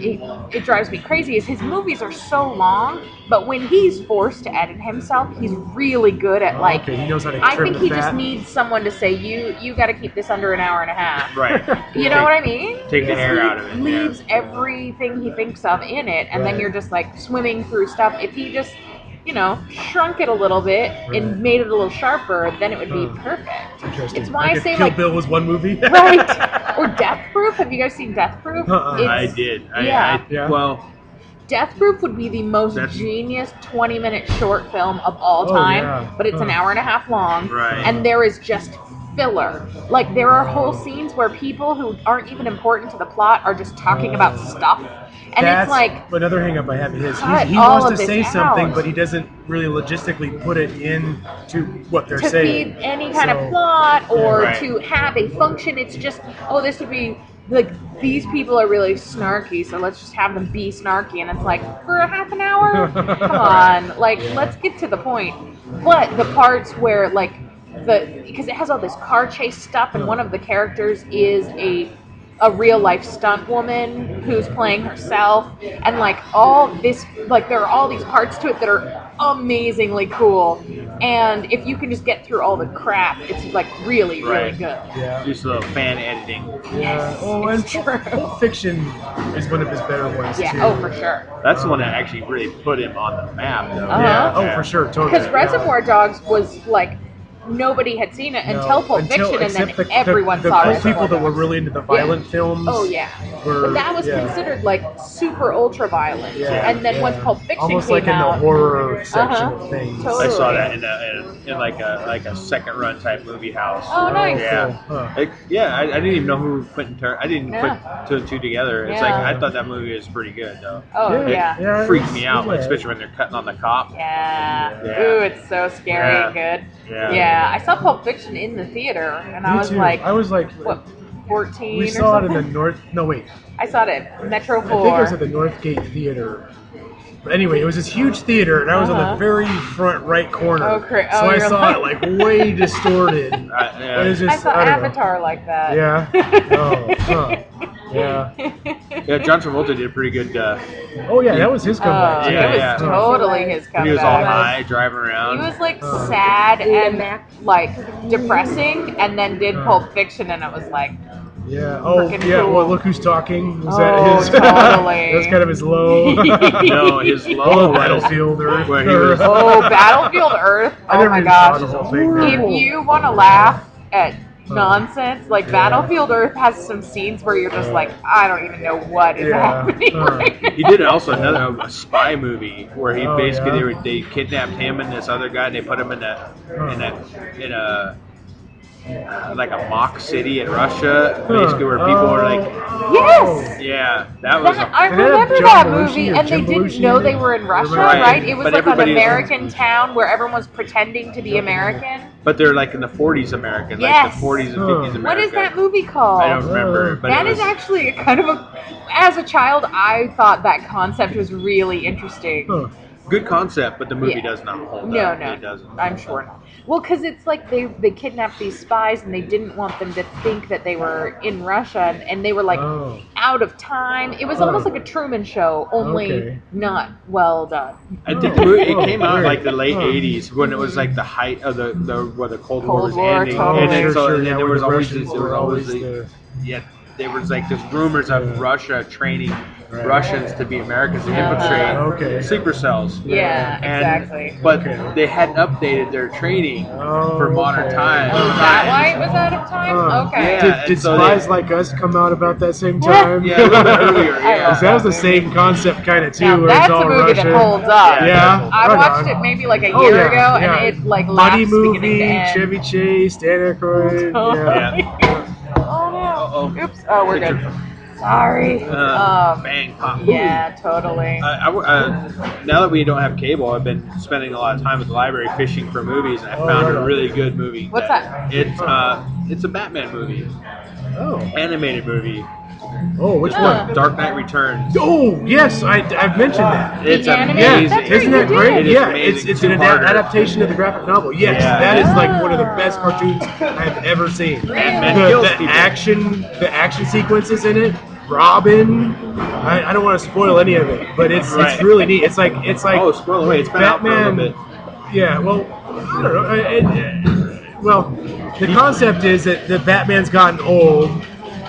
it drives me crazy. Is his movies are so long, but when he's forced to edit himself, he's really good at like. He knows how to I trim think the he fat. just needs someone to say you got to keep this under an hour and a half. Right. You know what I mean? Take the air out of it. Leaves everything he thinks of in it, and then you're just like swimming through stuff. If he just, shrunk it a little bit and made it a little sharper, then it would be perfect. Interesting. It's why I say Kill like Bill was one movie. right, or Death Proof. Have you guys seen Death Proof? I did. Well, Death Proof would be the most genius 20-minute short film of all time, but it's an hour and a half long, and there is just filler. Like, there are whole scenes where people who aren't even important to the plot are just talking about stuff. And that's it's like another hang up I have is he all wants to of say this something, out. but he doesn't really logistically put it into what they're to saying. feed any kind of plot or to have a function. It's just, this would be like, these people are really snarky, so let's just have them be snarky. And it's like, for a half an hour? Come on. Like, let's get to the point. But the parts where, like, because it has all this car chase stuff, and one of the characters is a real life stunt woman who's playing herself, and like all this, like there are all these parts to it that are amazingly cool, and if you can just get through all the crap, it's like really good. Just a little fan editing. And Pulp Fiction is one of his better ones too. For sure. That's the one that actually really put him on the map, though. For sure, totally. Because Reservoir Dogs was like nobody had seen it until Pulp Fiction, and then except everyone the saw cool it. people that were really into the violent films. Oh yeah, but that was considered like super ultra violent. Yeah, and then once Pulp Fiction almost came like out, in the horror section of things. Totally. I saw that in like a second run type movie house. Oh, nice. Yeah, Cool. Huh. I didn't even know who Quentin I didn't put two and two together. It's like Yeah. I thought that movie was pretty good though. Oh It yeah. freaked me out, like, especially when they're cutting on the cop. Yeah. Yeah. Ooh, it's so scary and good. Yeah. I saw Pulp Fiction in the theater, and I Me was too. like, I was like, what, 14 we or saw it in something? the North. No, wait. I saw it at Metro 4. I think it was at the Northgate Theater. But anyway, it was this huge theater, and I was on the very front right corner. Oh, so I you're saw it like way distorted. It was just, I saw don't know. Avatar like that. Yeah. Oh, huh. Yeah. Yeah, John Travolta did a pretty good. Oh yeah, that was his comeback. It Yeah, was yeah. totally his comeback. He was all high, driving around. He was like sad and like depressing, and then did Pulp Fiction, and it was like, Yeah. Oh, Frickin' yeah. cool. Well, Look Who's Talking. Was Oh, that his? totally. That was kind of his low. No, his low Battlefield Earth. where he was. oh, Battlefield Earth. I Oh never my even saw the gosh. whole thing. If you want to laugh at nonsense, like Battlefield Earth has some scenes where you're just like, I don't even know what is happening right now. He did also a spy movie where he Oh, basically yeah? they kidnapped him and this other guy, and they put him in a like a mock city in Russia, basically where people were like, Yes! yeah, that was I Did it have remember John that Belushi movie, or and they Jim didn't Belushi know in they it? were in Russia, Right. right? It was But like an everybody- American town where everyone was pretending to be American. but they're like in the 40s American, Yes. like the 40s and 50s American. What is that movie called? I don't remember, but That it is was, actually a kind of a. As a child, I thought that concept was really interesting. Huh. good concept, but the movie Yeah. does not hold No, up. no, It doesn't. I'm sure not. Well, because it's like they kidnapped these spies and they didn't want them to think that they were in Russia, and they were like out of time. It was almost like a Truman Show, only not well done. I think the movie, it Oh, came out in weird. like the late Huh. 80s when it was like the height of the Cold War was War, ending, totally. and then, sure, so, sure, and then yeah, there where was the always Russians this, there was were always always the, yeah, there was like this rumors of Russia training Right. Russians to be Americans to infiltrate Okay. sleeper cells. Yeah, And- exactly. But Okay. they hadn't updated their training Oh, for modern okay. times. Oh, is that why it was out of time? Huh. Okay. Yeah. Did and so Spies they- Like Us come out about that same time? Yeah, a little bit earlier. I Yeah. love That was the same concept kind of too, Now where that's it's all a movie Russian. that holds up. Yeah. I Right watched on. it maybe like a Oh, year yeah, ago, yeah. and it like Buddy laughs beginning to movie, end. Chevy Chase, Dan Aykroyd. Totally. Yeah. Oh no! Uh-oh. Oops! Oh, we're good. Sorry. Bang, pop. Yeah, totally. Now that we don't have cable, I've been spending a lot of time at the library fishing for movies, and I found right a on. really good movie. What's that? It's a Batman movie, Oh. animated movie, Oh, which Huh. one? Dark Knight Returns. Oh, yes, I've mentioned that. It's The animated? Yeah, amazing. That's right, isn't that you great? did. It is Yeah, amazing. it's an Two-parter. adaptation of the graphic novel. Yes, Yeah. that is like one of the best cartoons I've ever seen. Batman The, kills the people. action sequences in it. Robin. I don't want to spoil any of it, but it's Right. really neat. It's like Oh, spoiler away! It's been out for a little Batman. bit. Yeah, well, I don't know. Well, the concept is that the Batman's gotten old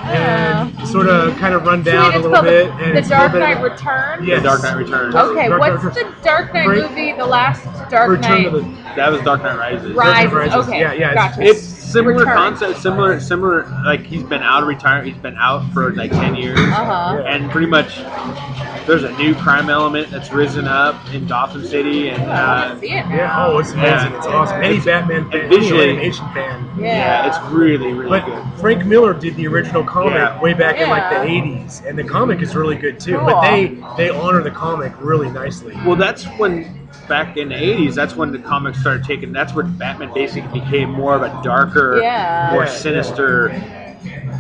and sort of kind of run down Wait, a it's little called bit. The And it's a Dark little bit Knight Returns? Yes. The Dark Knight Returns. Okay, Dark what's Knight the Dark Knight Frank- movie? The last Dark Return Knight to the That was Dark Knight Rises. Rises. Rises. Okay, Yeah, yeah, gotcha. It's similar Return. concept, similar. Like he's been out of retirement. He's been out for like 10 years, Uh-huh. Yeah. and pretty much there's a new crime element that's risen up in Gotham City, and I want to see it now. Yeah, oh, it's amazing. Yeah. It's awesome. Any Batman fan, visually- any animation fan. yeah, it's really, really But good. Frank Miller did the original comic Yeah. way back in like the Yeah. 80s, and the comic is really good too. Cool. But they honor the comic really nicely. Well, that's when back in the 80s. That's when the comics started taking. That's when Batman basically became more of a darker, Yeah. more Yeah. sinister.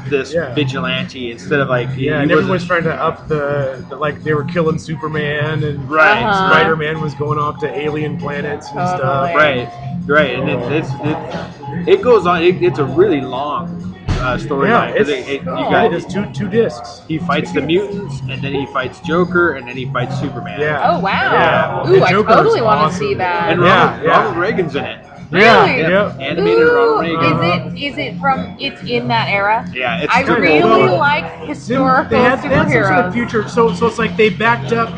This Yeah. vigilante instead of like Yeah, he and everyone was wasn't- trying to up the like they were killing Superman and Right. Uh-huh. Spider-Man was going off to alien planets and stuff. Totally. Right, and it goes on. It's a really long Yeah, storyline. 'Cause it's you cool. got It is two discs. he fights the mutants, and then he fights Joker, and then he fights Superman. Yeah. Oh, wow. Yeah. Ooh, And I Joker's totally want to awesome. see that. And Yeah, Ronald Reagan's in it. Yeah, Really? yeah. Animated Ooh, Ronald Reagan. is it from, it's in that era? Yeah, it's I super really cool. like historical They had some sort of superheroes. future, so it's like they backed up,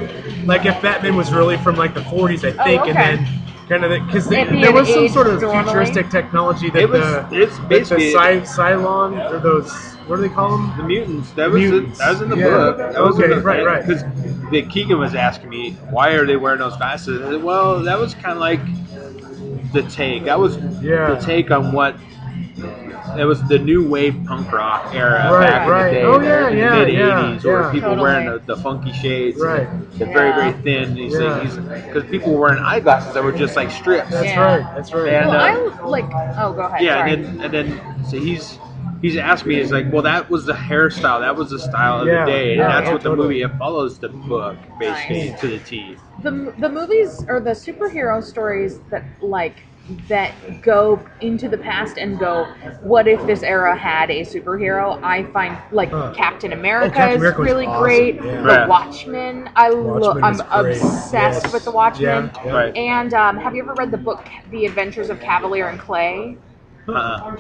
like if Batman was really from like the 40s, I think, okay. and then kind of because If he there had was some aged sort of normally. futuristic technology that It's basically Cylon or those, what do they call them? the mutants. That The was mutants. that was in the Yeah. book. That was Okay, in the, right. Because Keegan was asking me why are they wearing those glasses. I said, well, that was kind of like the take. That was the take on what. It was the new wave punk rock era back in the day, Oh, in yeah, the mid '80s, where yeah. people Totally. wearing the funky shades, Right. the very very thin these things, because people were wearing eyeglasses that were just like strips. That's right. And, Well, I like. Oh, go ahead. yeah, Sorry. and then so he's asked me, he's like, well, that was the hairstyle, that was the style of the day, and that's what the movie, it follows the book basically Nice. to the T. The movies or the superhero stories that go into the past and go, what if this era had a superhero? I find Captain America Captain is America was really awesome. great. Yeah. The Watchmen, I'm was great. obsessed Yes. with the Watchmen. Yeah. Right. And have you ever read the book The Adventures of Cavalier and Clay?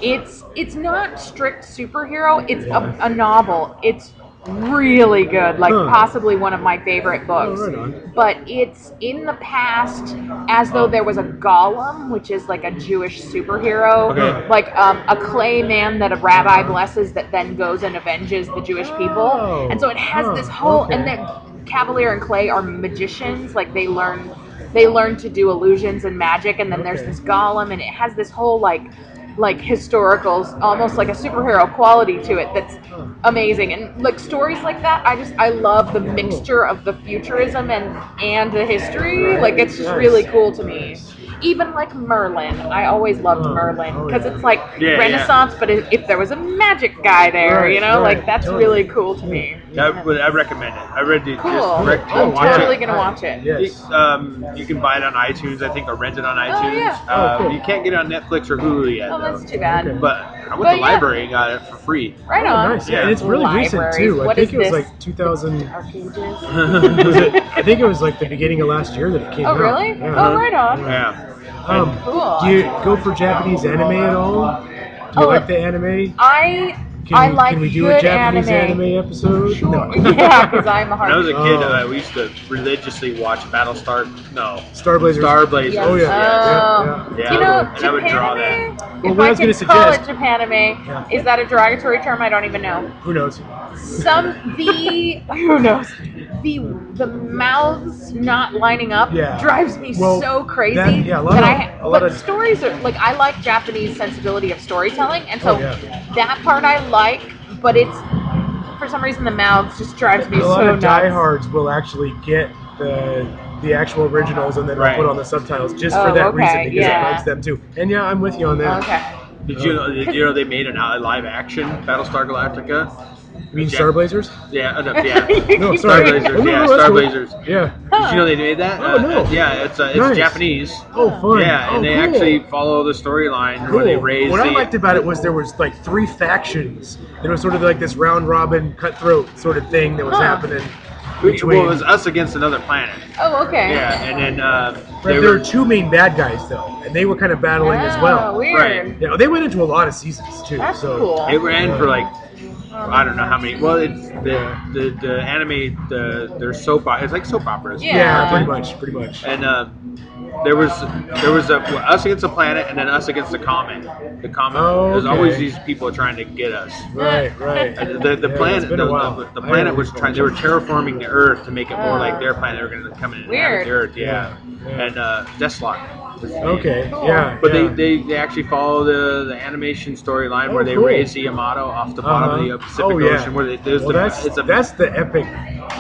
It's not strict superhero. It's a novel. It's really good, possibly one of my favorite books. Oh, right on. But it's in the past as though there was a golem, which is like a Jewish superhero, like a clay man that a rabbi blesses that then goes and avenges the Jewish people. And so it has this whole, and then Cavalier and Clay are magicians, like they learn to do illusions and magic, and then there's this golem, and it has this whole like historical, almost like a superhero quality to it that's amazing. And like stories like that, I love the mixture of the futurism and the history. Like it's just really cool to me. Even like Merlin, I always loved Merlin because it's like Renaissance, but if there was a magic guy there, like that's really cool to me. I recommend it. I read it. Cool. I'm totally gonna watch it. Yes. You can buy it on iTunes, I think, or rent it on iTunes. yeah. Cool. You can't get it on Netflix or Hulu yet. Oh, though. that's too bad. But I went to the library and got it for free. Right on. Nice. Yeah, and it's really recent too. I What think is it was this? like 2000. Arcages. I think it was like the beginning of last year that it came out. Oh, really? Yeah. Oh, right on. Yeah. Cool. Do you go for Japanese anime at all? Do you like the anime? I like Can we do good a Japanese anime episode? Sure. No. Yeah, because I'm a When I was a hard. kid, we used to religiously watch Star Blazers. Star Blazers. Oh, yeah. Yeah. You know, And I would draw Japanime, that. Well, if what I I was gonna could call it suggest- Japanime, is that a derogatory term? I don't even know. Who knows? Who knows? The mouths not lining up drives me so crazy. But stories are like, I like Japanese sensibility of storytelling, and so that part I like, but it's for some reason the mouths just drives me A lot so of nuts. diehards will actually get the actual originals and then they'll put on the subtitles just for that reason because it bugs them too. And yeah, I'm with you on that. Okay. Did you know they made an live action Battlestar Galactica? You mean Star Blazers? Yeah, No, Star sorry. Blazers. No, Yeah, that's Star cool. Blazers. Yeah. Did you know they made that? Oh, no. Yeah, it's Nice. Japanese. Oh, fun. Yeah, and they cool. actually follow the storyline where they raise. What I liked about it was there was like 3 factions. There was sort of like this round robin cutthroat sort of thing that was happening. Well, it was us against another planet. Oh, okay. Yeah, and then There were 2 main bad guys though, and they were kind of battling as well. Weird. Right. Yeah, they went into a lot of seasons too. That's so cool. It ran for like I don't know how many. Well, it's the anime. Their soap. It's like soap operas. Yeah. pretty much. And there was us against the planet, and then us against the comet. The comet. Oh, There's okay. always these people trying to get us. Right. And the planet. it's been a while. The planet was trying. They were terraforming the Earth to make it more like their planet. They were going to come in and inhabit the Earth. Yeah. And Deathlock. Okay. Cool. Yeah. But yeah. they actually follow the animation storyline where they cool. raise the Yamato off the bottom of the Pacific Ocean. Where that's the epic.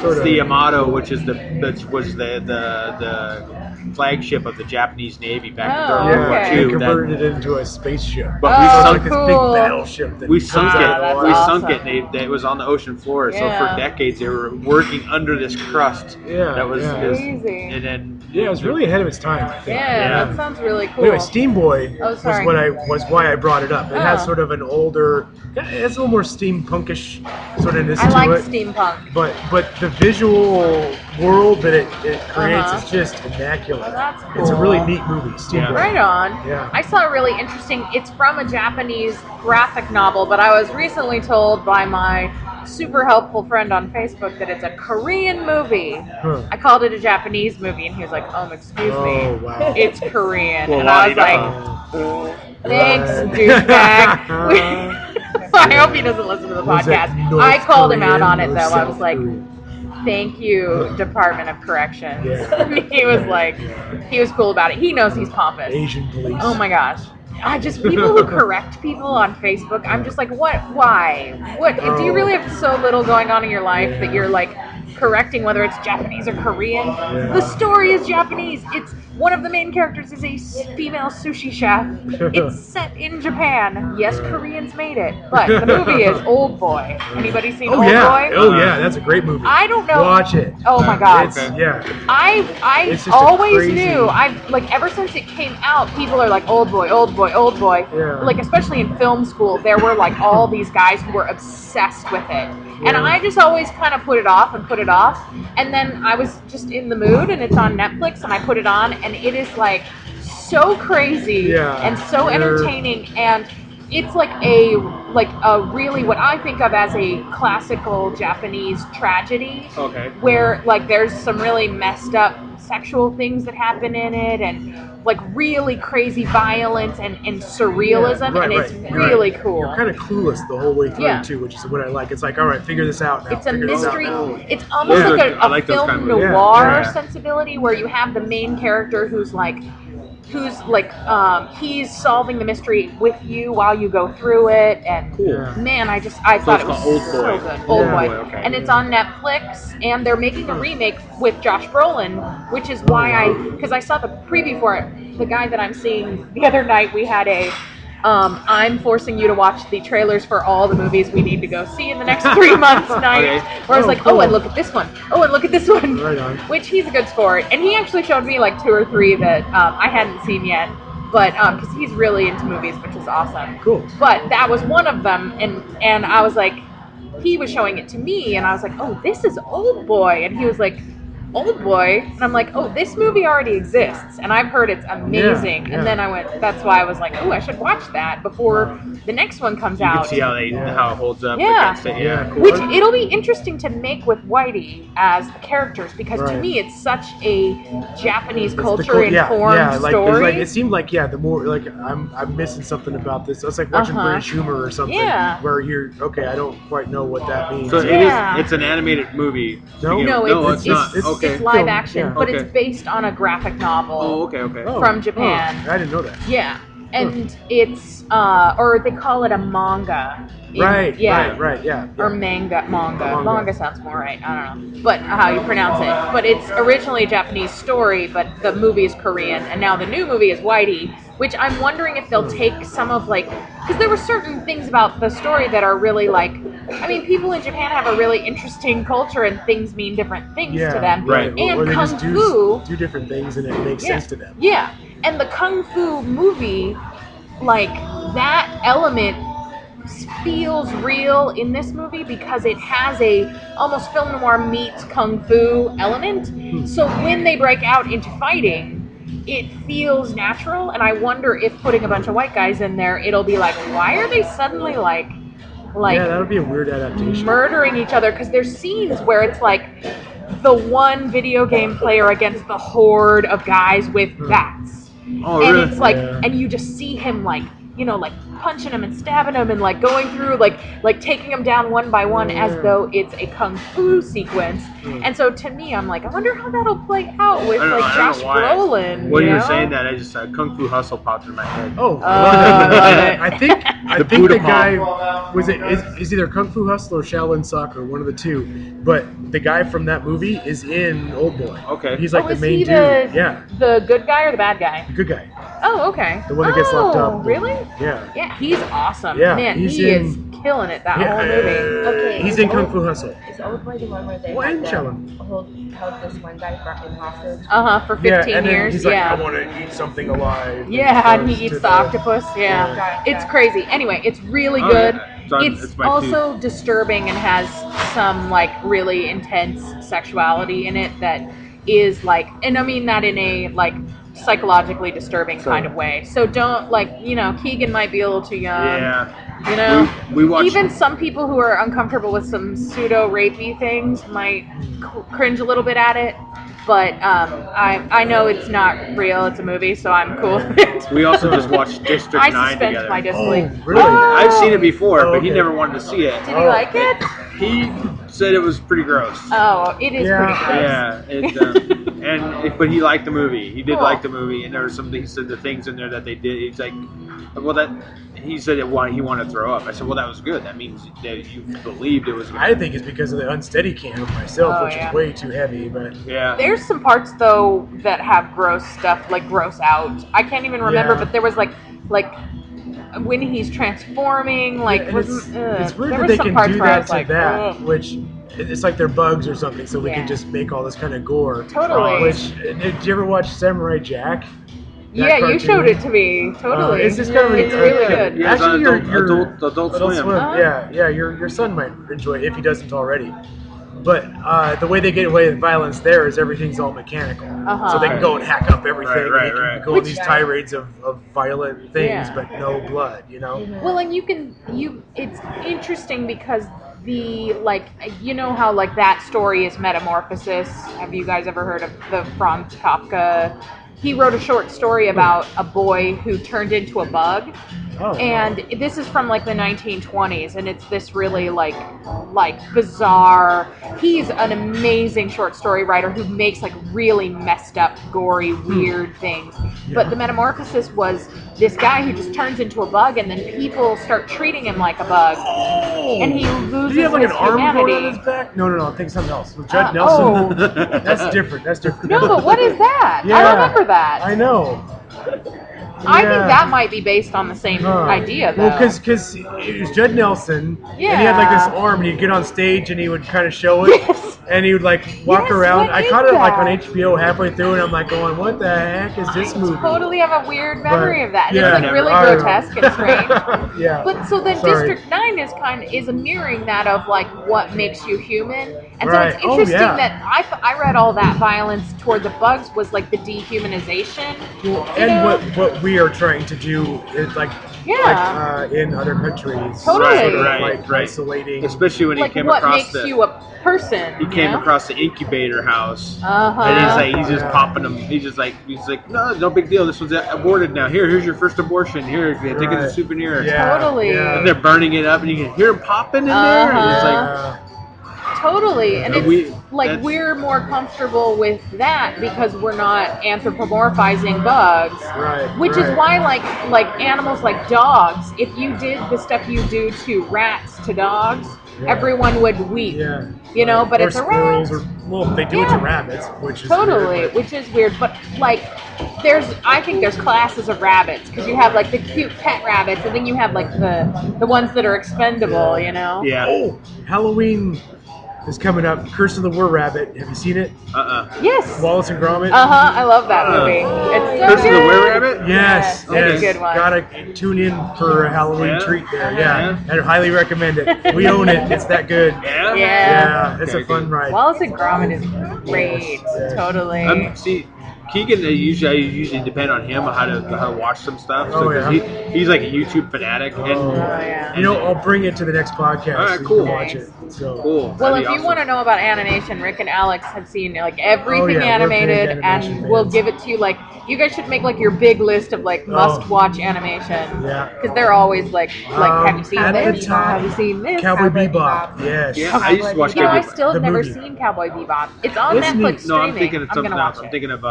Sort the Yamato, which was the flagship of the Japanese Navy back in World War They II. converted it into a spaceship. But we sunk like this big battleship. That we sunk comes it. out of the We water. sunk it. And it was on the ocean floor. So for decades they were working under this crust. That was crazy. and then it was really ahead of its time. I think. Yeah, that sounds really cool. Anyway, Steam Boy was sorry. why I brought it up. It has sort of an older, it has a little more steampunkish sort of I like to it. steampunk. But the visual world that it creates is just immaculate. That's cool. It's a really neat movie, Steam Boy. Right on. Yeah. I saw a really interesting, it's from a Japanese graphic novel, but I was recently told by my super helpful friend on Facebook that it's a Korean movie. I called it a Japanese movie, and he was like, excuse me, wow. it's Korean. Well, and I was like, thanks, douchebag. I hope he doesn't listen to the podcast. I called him out on it, though. I was like, thank you, Department of Corrections. Yeah. He was like, he was cool about it. He knows he's pompous. Asian police. Oh my gosh. People who correct people on Facebook, I'm just like, what? Why? What? Do you really have so little going on in your life that you're like correcting whether it's Japanese or Korean? The story is Japanese. It's one of the main characters is a female sushi chef. It's set in Japan. Yes, Koreans made it, but the movie is Oldboy. Anybody seen Oldboy? Oh yeah, that's a great movie. I don't know. Watch it. Oh my god. I It's just always crazy... knew. I've like ever since it came out, people are like Oldboy, Oldboy, Oldboy. Yeah. Like especially in film school, there were like all these guys who were obsessed with it. And I just always kind of put it off. And then I was just in the mood, and it's on Netflix, and I put it on, and it is like so crazy and so entertaining, and it's like a really what I think of as a classical Japanese tragedy. Okay. Where like there's some really messed up sexual things that happen in it, and like really crazy violence and surrealism, and it's really cool. You're kind of clueless the whole way through too, which is what I like. It's like, all right, figure this out now. It's a mystery. It's almost like a film kind of noir sensibility, where you have the main character who's he's solving the mystery with you while you go through it, and man, I thought it was so good. Oldboy. Okay. And it's on Netflix, and they're making a remake with Josh Brolin, which is why because I saw the preview for it. The guy that I'm seeing the other night, we had a I'm forcing you to watch the trailers for all the movies we need to go see in the next 3 months night. Where I was like, cool. and look at this one. And look at this one. Right on. Which he's a good sport. And he actually showed me like 2 or 3 that I hadn't seen yet. But because he's really into movies, which is awesome. Cool. But that was one of them. And I was like, he was showing it to me. And I was like, this is Oldboy. And he was like, Oldboy, and I'm like, this movie already exists, and I've heard it's amazing. And then I went, that's why I was like, I should watch that before the next one comes out. You can see how it holds up. Yeah. Against it. Yeah. Cool. Which it'll be interesting to make with Whitey as the characters, because to me it's such a Japanese culture informed story. It seemed like the more like I'm missing something about this. It's like watching British humor or something. Yeah. Where you're I don't quite know what that means. So it's an animated movie. No, it's not. It's live action, but Okay. it's based on a graphic novel. Okay. From Japan. I didn't know that. Yeah, and it's or they call it a manga. Right. Or manga. Manga sounds more right. I don't know, but how you pronounce it. But it's originally a Japanese story, but the movie is Korean, and now the new movie is Whitey, which I'm wondering if they'll take some of because there were certain things about the story that are really people in Japan have a really interesting culture, and things mean different things to them. Right. And or they Kung just Fu do different things, and it makes sense to them. Yeah, and the Kung Fu movie, that element feels real in this movie because it has a almost film noir meets Kung Fu element. So when they break out into fighting, it feels natural, and I wonder if putting a bunch of white guys in there, it'll be like, why are they suddenly that would be a weird adaptation. Murdering each other? Because there's scenes where it's like the one video game player against the horde of guys with bats. Oh, and really? it's and you just see him punching him and stabbing him and going through taking him down one by one as though it's a kung fu sequence. And so to me, I'm like, I wonder how that'll play out with Josh Brolin. When you were saying that, I just Kung Fu Hustle popped in my head. I think the guy is either Kung Fu Hustle or Shaolin Soccer, one of the two. But the guy from that movie is in Oldboy. Okay. He's the main dude. The good guy or the bad guy? The good guy. Oh, okay. The one that gets locked up. Really? Yeah. Yeah, he's awesome. Yeah, Man, he is killing it that whole movie. Okay. He's in Kung Fu Hustle. Is Oldboy the one where they held this one guy in hostage? For 15 years. He's I want to eat something alive. Yeah, and he eats the octopus. Yeah. It's crazy. Anyway, it's really good. It's also disturbing and has some really intense sexuality in it that is and I mean that in a psychologically disturbing kind of way. So don't Keegan might be a little too young. Yeah. We watched. Even some people who are uncomfortable with some pseudo rapey things might cringe a little bit at it. But I know it's not real. It's a movie, so I'm cool with it. We also just watched District 9 I suspend together. my disbelief. Oh, really? I've seen it before, but he never wanted to see it. Did he like it? He said it was pretty gross. Oh, it is pretty gross. Yeah, but he liked the movie. He did like the movie, and there were some things. He said the things in there that they did. He's like, he said he wanted to throw up. I said, well, that was good. That means that you believed it was good. I think it's because of the unsteady cam myself, which is way too heavy. But there's some parts though that have gross stuff, like gross out. I can't even remember, but there was like when he's transforming, it's weird that they can do that to that, which it's like they're bugs or something, so we can just make all this kind of gore. Totally. Did you ever watch Samurai Jack? Yeah, you showed it to me. Totally. It's just kind of it's really good. Yeah, actually, your Adult Swim. Yeah, your son might enjoy it if he doesn't already. But the way they get away with violence there is everything's all mechanical. So they can go and hack up everything. Right. And they can go on these tirades of violent things, but no blood, Well, and it's interesting because how that story is Metamorphosis. Have you guys ever heard of the Franz Kafka? He wrote a short story about a boy who turned into a bug. And this is from the 1920s, and it's this really bizarre. He's an amazing short story writer who makes really messed up, gory, weird things. But the Metamorphosis was this guy who just turns into a bug, and then people start treating him like a bug, and he loses Did he have his an arm humanity. going on his back? No, I think something else. With Judd Nelson. That's different. No, but what is that? Yeah, I remember that. I know. I think that might be based on the same idea, though. Well, because it was Judd Nelson, and he had this arm, and he'd get on stage, and he would kind of show it, and he would walk around. I caught it on HBO halfway through, and I'm going, what the heck is this movie? I totally have a weird memory of that. Yeah, it's really grotesque and strange. Yeah. But so then District 9 is a mirroring that of what makes you human. And so it's interesting that I read all that violence toward the bugs was the dehumanization. Well, and what we are trying to do is in other countries. Totally. Right. Isolating. Especially when he came what across makes you a person. He came across the incubator house. And he's just popping them. He's like, no big deal. This one's aborted now. Here's your first abortion. Here, take it as a souvenir. Yeah. Totally. Yeah. And they're burning it up, and you can hear them popping in there. And it's totally, and it's we're more comfortable with that because we're not anthropomorphizing bugs, which is why animals like dogs, if you did the stuff you do to rats to dogs, everyone would weep. But or it's a rat. They do it to rabbits, which is weird, which is weird. But I think there's classes of rabbits because you have the cute pet rabbits, and then you have the ones that are expendable. Yeah. Oh, Halloween is coming up. Curse of the Were Rabbit. Have you seen it? Yes. Wallace and Gromit. I love that movie. It's so Curse good. of the Were Rabbit? Yes. It's a good one. Gotta tune in for a Halloween treat there. Yeah. I highly recommend it. We own it. It's that good. Yeah. It's a fun ride. Wallace and Gromit is great. Totally. See, Keegan, I usually depend on him how to watch some stuff. So he's like a YouTube fanatic, and I'll bring it to the next podcast. All right, so cool. You can watch it. So. Cool. Well, if you want to know about animation, Rick and Alex have seen everything animated, and we'll give it to you. You guys should make your big list of must-watch animation. Yeah. Because they're always have you seen this? Have you seen this? Cowboy Bebop. Yes. Yeah, I used to watch Cowboy Bebop. I still have never seen Cowboy Bebop. It's on Netflix streaming. No, I'm thinking of something else. I'm it. thinking of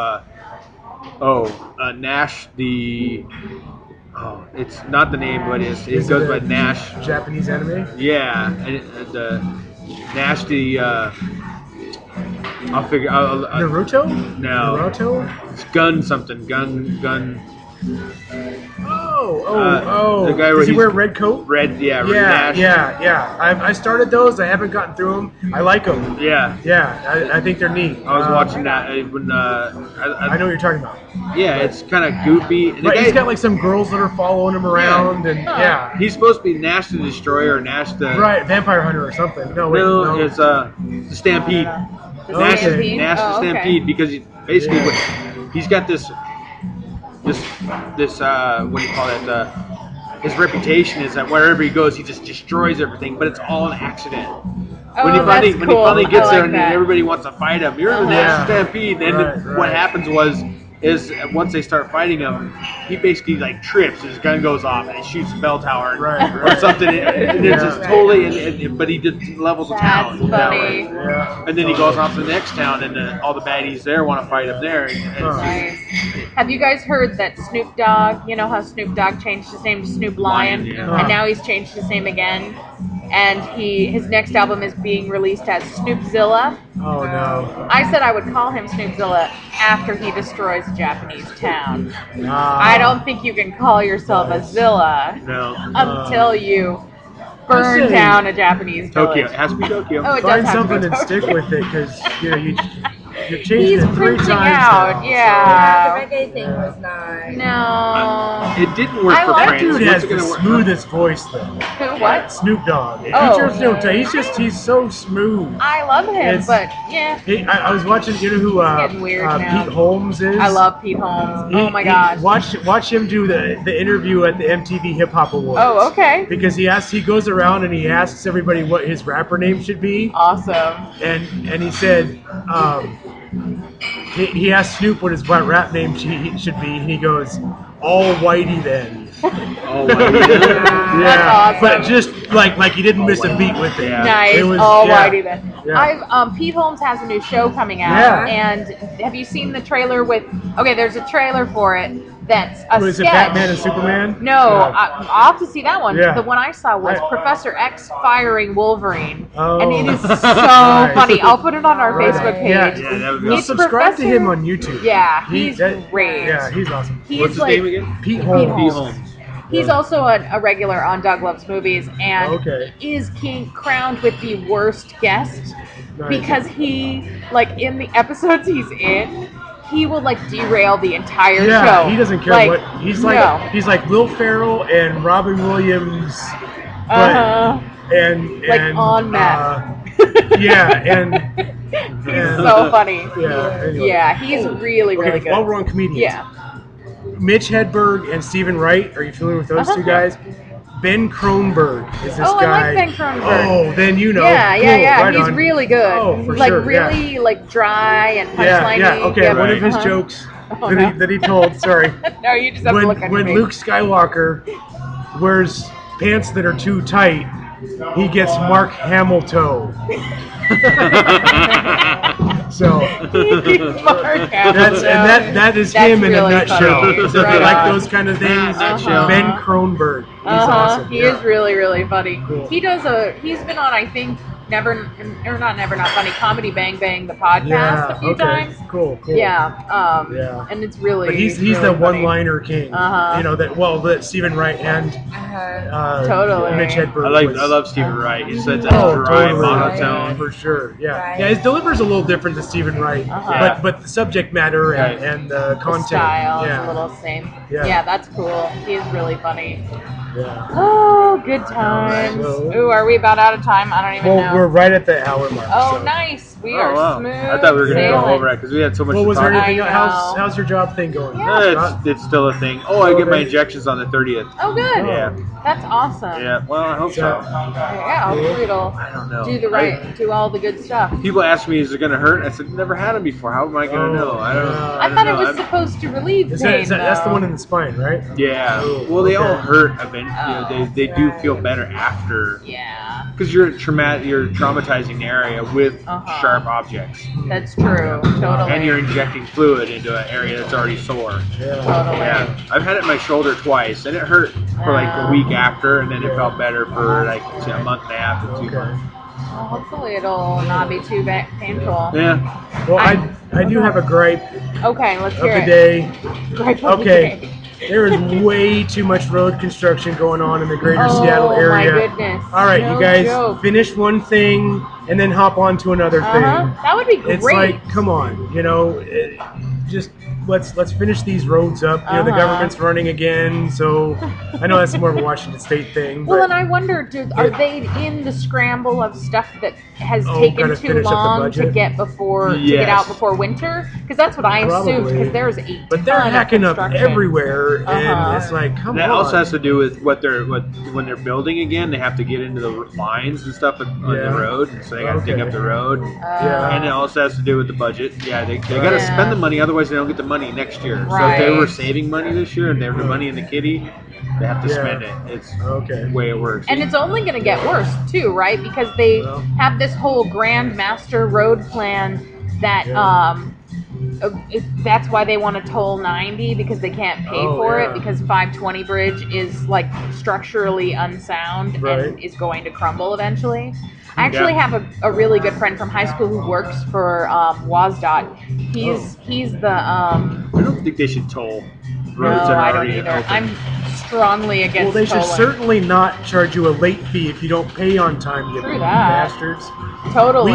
Nash the. Oh, it's not the name, but it goes by Nash. Japanese anime. Yeah, and Nash the. I'll figure. Naruto. No. Naruto. It's Gun something. Gun. The guy does he wear a red coat? Red, Nash. Yeah. I started those. I haven't gotten through them. I like them. Yeah. I think they're neat. I was watching that when I know what you're talking about. Yeah, it's kind of goofy. He's got some girls that are following him around, and he's supposed to be Nash the Destroyer, or Nash the Vampire Hunter or something. No, it's the Stampede. Nash the Stampede, because he's got this. this what do you call it? His reputation is that wherever he goes, he just destroys everything, but it's all an accident. When he finally gets there and everybody wants to fight him, you're in the next stampede. And what happens is once they start fighting him, he basically like trips, his gun goes off, and he shoots a bell tower or something. And it's just totally, but he just levels the town. That's funny. And then he goes off to the next town, and all the baddies there want to fight him there. Nice. Have you guys heard that Snoop Dogg, you know how Snoop Dogg changed his name to Snoop Lion, and now he's changed his name again? And his next album is being released as Snoopzilla. Oh no! I said I would call him Snoopzilla after he destroys a Japanese town. I don't think you can call yourself a Zilla until you burn down a Japanese village. Tokyo. It has to be Tokyo. Oh, it Find does have something to be and Tokyo. stick with it, because you changed He's it 3 printing times out, now. yeah. The reggae thing was not. No. It didn't work I for like That France. dude What's has it the gonna work? smoothest voice, though. Who, what? Snoop Dogg. Oh. He's so smooth. I love him, It's- but yeah. I was watching, you know who getting weird now. Pete Holmes is? I love Pete Holmes. Oh my god. Watch him do the interview at the MTV Hip Hop Awards. Oh, okay. Because he goes around and he asks everybody what his rapper name should be, Awesome. and he said, he asked Snoop what his rap name should be, and he goes, "All Whitey then." Oh, wow. Yeah, awesome. but just like he didn't miss a beat with it. Yeah. Nice. It was, Alrighty then. Yeah. Pete Holmes has a new show coming out. Yeah. And have you seen the trailer with? Okay, there's a trailer for it. That's a Was it sketch. Batman and Superman? No, Yeah. I'll have to see that one. Yeah. The one I saw was Professor X firing Wolverine, Oh. and it is so Nice. funny. I'll put it on our Right. Facebook page. Yeah, that would be Well, It's subscribe to Professor- him on YouTube. Yeah, he's great. Yeah, he's awesome. He's What's his like name again? Pete Pete Holmes. Pete Holmes. Holmes. He's also a regular on Doug Loves Movies, and is crowned with the worst guest Nice. because he, like, in the episodes he's in, he will like derail the entire show. He doesn't care what he's like. No. He's like Will Ferrell and Robin Williams, and like on meth. and so funny. Yeah, anyway. Yeah, he's really good. While we're on comedians, Yeah. Mitch Hedberg and Stephen Wright. Are you familiar with those two guys? Ben Kronberg is this Oh, guy. I like Ben Kronberg. Oh, then you know. Yeah, Cool, yeah. right He's on. really good. Oh, for like sure, really like dry and punchline-y. Yeah. Okay, Yep. one of his Uh-huh. jokes Oh, that, no. that he told. Sorry. No, you just have to look at when me. Luke Skywalker wears pants that are too tight, he gets Mark Hamilton. So that is him in a really nutshell. funny. So if you Right like on. those kind of things, Nutshell. Ben Kronberg. He's awesome. He is really, really funny. Cool. He's been on, I think, Not Funny, Comedy Bang Bang, the podcast Yeah. a few Okay. times. Cool. Yeah. Yeah. And it's really. But he's really the funny. one-liner king. Uh-huh. You know that Stephen Wright and Totally. Mitch Hedberg. I love Stephen Wright. He said that dry, Totally. monotone. For sure. Yeah. Right. Yeah. His delivery's a little different than Stephen Wright, Uh-huh. but the subject matter Right. and the The content. style yeah. is a little same. Yeah. Yeah, that's cool. He is really funny. Yeah. Oh, good times. So- Ooh, are we about out of time? I don't even Well, know. we're right at the hour mark. Oh, so. nice. We Oh, are wow. smooth. I thought we were going to go sailing. over it because we had so much Well, to was talk there about. anything? I How's know. how's your job thing going? Yeah. It's still a thing. Oh, I get my Okay. injections on the 30th. Oh, good. Yeah. That's awesome. Yeah, well, I hope so. Yeah, hopefully it'll I don't know. do all the good stuff. People ask me, is it going to hurt? I said, never had them before. How am I going to know? I don't know. I thought it was I'm- supposed to relieve Is pain. that's the though. one in the spine, right? Yeah. Oh, Well, they all okay. hurt eventually. Oh, they do feel better after. Yeah, Because you're traumatizing the area with Uh-huh. sharp objects. that's true. Totally. And you're injecting fluid into an area that's already sore. Yeah. Totally. Yeah. I've had it in my shoulder twice, and it hurt for like a week after, and then it felt better for like a month and a half to 2 Okay. months. Well, hopefully it'll not be too painful. Yeah. Well, I do have a gripe Okay, let's of hear the it. day. Gripe of the Okay. day. There is way too much road construction going on in the greater Oh, Seattle area. my goodness. All right, No you guys joke. finish one thing and then hop on to another Uh-huh. thing. That would be great. It's like, come on, just let's finish these roads up. You know, the government's running again, so I know that's more of a Washington State thing. Well, and I wonder, are they in the scramble of stuff that has taken too long to get out before winter? Because that's what I assumed. Because there's but they're hacking up everywhere, and it's like, come on. That also has to do with when they're building again, they have to get into the lines and stuff on the road, so they got to dig up the road. And it also has to do with the budget. Yeah, they got to spend the money, otherwise they don't get the money next year. So if they were saving money this year and they have the money in the kitty, they have to spend it. It's the way it works. And it's only going to get worse too, right? Because they have this whole grand master road plan that that's why they want to toll 90, because they can't pay for it, because 520 bridge is like structurally unsound and is going to crumble eventually. I actually have a really good friend from high school who works for WASDOT. He's the I don't think they should toll roads that are I don't already either. open. I'm strongly against. Well, they should tolling. certainly not charge you a late fee if you don't pay on time. You bastards. Totally.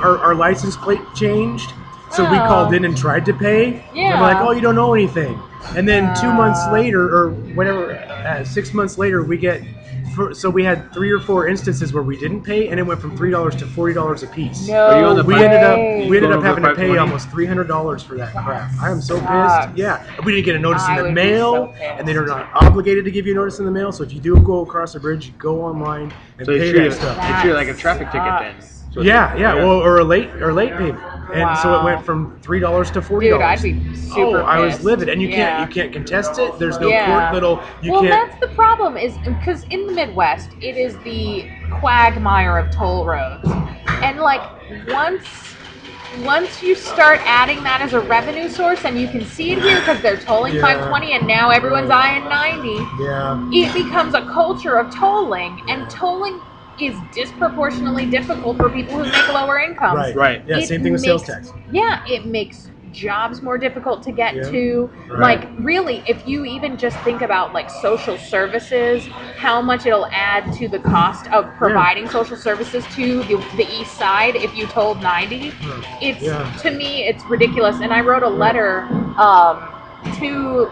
Our license plate changed, so we called in and tried to pay. Yeah. And we're like, oh, you don't know anything. And then 2 months later, or whatever, 6 months later, we get. So we had 3 or 4 instances where we didn't pay, and it went from $3 to $40 a piece. No we ended up having to pay almost $300 for that crap. I am so pissed. Yeah, we didn't get a notice in the mail, and they're not obligated to give you a notice in the mail. So if you do go across the bridge, go online and pay that stuff. They treat it like a traffic ticket then. Or a late payment. And so it went from $3 to $40. Dude, I'd be super I was pissed. livid, and you can't contest it. There's no court Well, that's the problem, is because in the Midwest it is the quagmire of toll roads, and like once you start adding that as a revenue source, and you can see it here because they're tolling 520, and now everyone's eyeing 90. It becomes a culture of tolling, and tolling is disproportionately difficult for people who make lower incomes. Right. Yeah, same thing with sales tax. Yeah, it makes jobs more difficult to get to. Like, really, if you even just think about like social services, how much it'll add to the cost of providing social services to the east side if you told 90. It's to me, it's ridiculous. And I wrote a letter to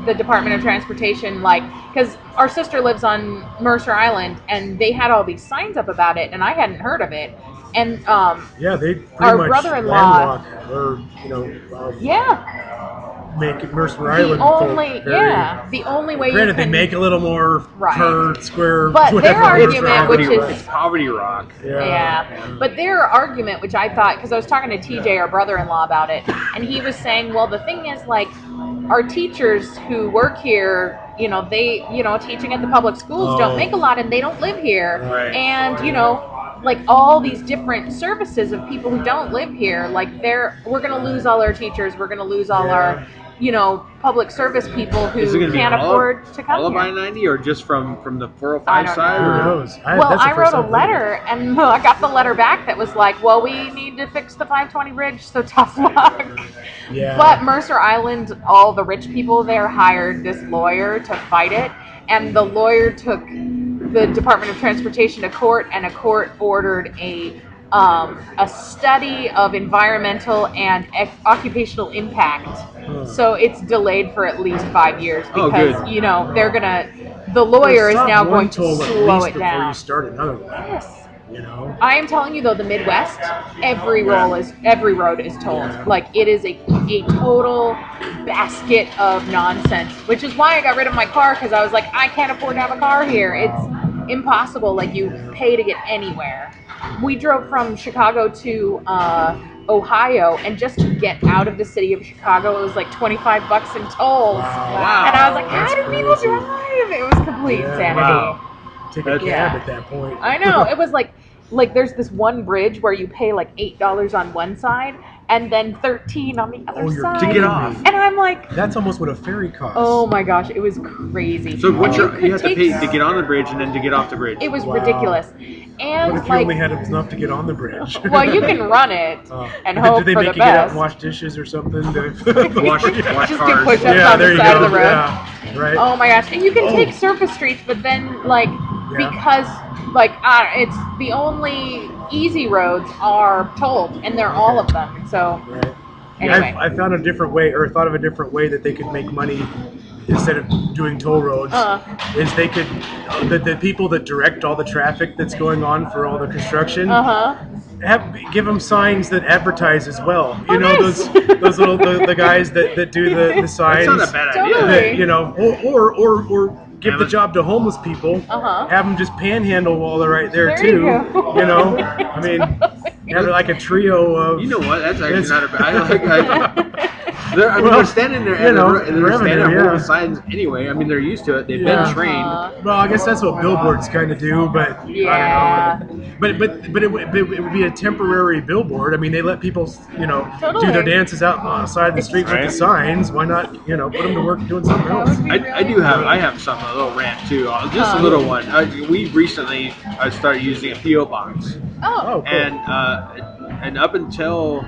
the Department of Transportation, like, because our sister lives on Mercer Island, and they had all these signs up about it, and I hadn't heard of it. And they pretty our much brother-in-law, make it Mercer Island the only way. Granted, they make a little more per square. But their argument, which is poverty rock. But their argument, which I thought, because I was talking to TJ, our brother-in-law, about it, and he was saying, well, the thing is, like, our teachers who work here, they, teaching at the public schools don't make a lot, and they don't live here, and like all these different services of people who don't live here, like we're going to lose all our teachers, we're going to lose all our public service people who can't afford to come all of here. I-90, or just from the 405 side? Who knows? I wrote a letter, and I got the letter back that was like, well, we need to fix the 520 bridge, so tough luck. But Mercer Island, all the rich people there hired this lawyer to fight it, and the lawyer took the Department of Transportation to court, and a court ordered a study of environmental and occupational impact. So it's delayed for at least 5 years because the lawyer is now going to slow it down before you start another one. Yes. I am telling you though, the Midwest, every road is tolled. Like, it is a total basket of nonsense, which is why I got rid of my car, because I was like, I can't afford to have a car here. It's impossible. Like, you pay to get anywhere. We drove from Chicago to Ohio, and just to get out of the city of Chicago, it was like $25 in tolls. Wow. And I was like, how do people drive? It was complete insanity. Take a cab at that point. I know. It was like there's this one bridge where you pay like $8 on one side and then $13 on the other side to get off. And I'm like, that's almost what a ferry costs. Oh my gosh, it was crazy. So you have to pay to get on the bridge and then to get off the bridge. It was ridiculous. And what if you only had enough to get on the bridge? Well, you can run it and hope for the best. Do they make you get out and wash dishes or something? wash just cars. do push-ups on the side of the road. Yeah, right. Oh my gosh. And you can take surface streets, but then because it's the only easy roads are tolled, and they're all of them. So Anyway. I found a different way, or thought of a different way that they could make money instead of doing toll roads. Is they could the people that direct all the traffic that's going on for all the construction. Give them signs that advertise as well. You know, nice. those little the guys that do the signs. That's not a bad idea. Totally. That, you know, or give the job to homeless people. Have them just panhandle while they're right there too. You know, I mean, have like a trio of. You know what? That's actually not a bad. They're standing there and they're standing there holding signs anyway. I mean, they're used to it. They've been trained. Well, I guess that's what billboards kind of do, but I don't know. But it would be a temporary billboard. I mean, they let people, you know, do their dances out on the side of the street with the signs. Why not, you know, put them to work doing something else? I have something, a little rant too, just a little one. We recently started using a PO box. Oh, cool. And up until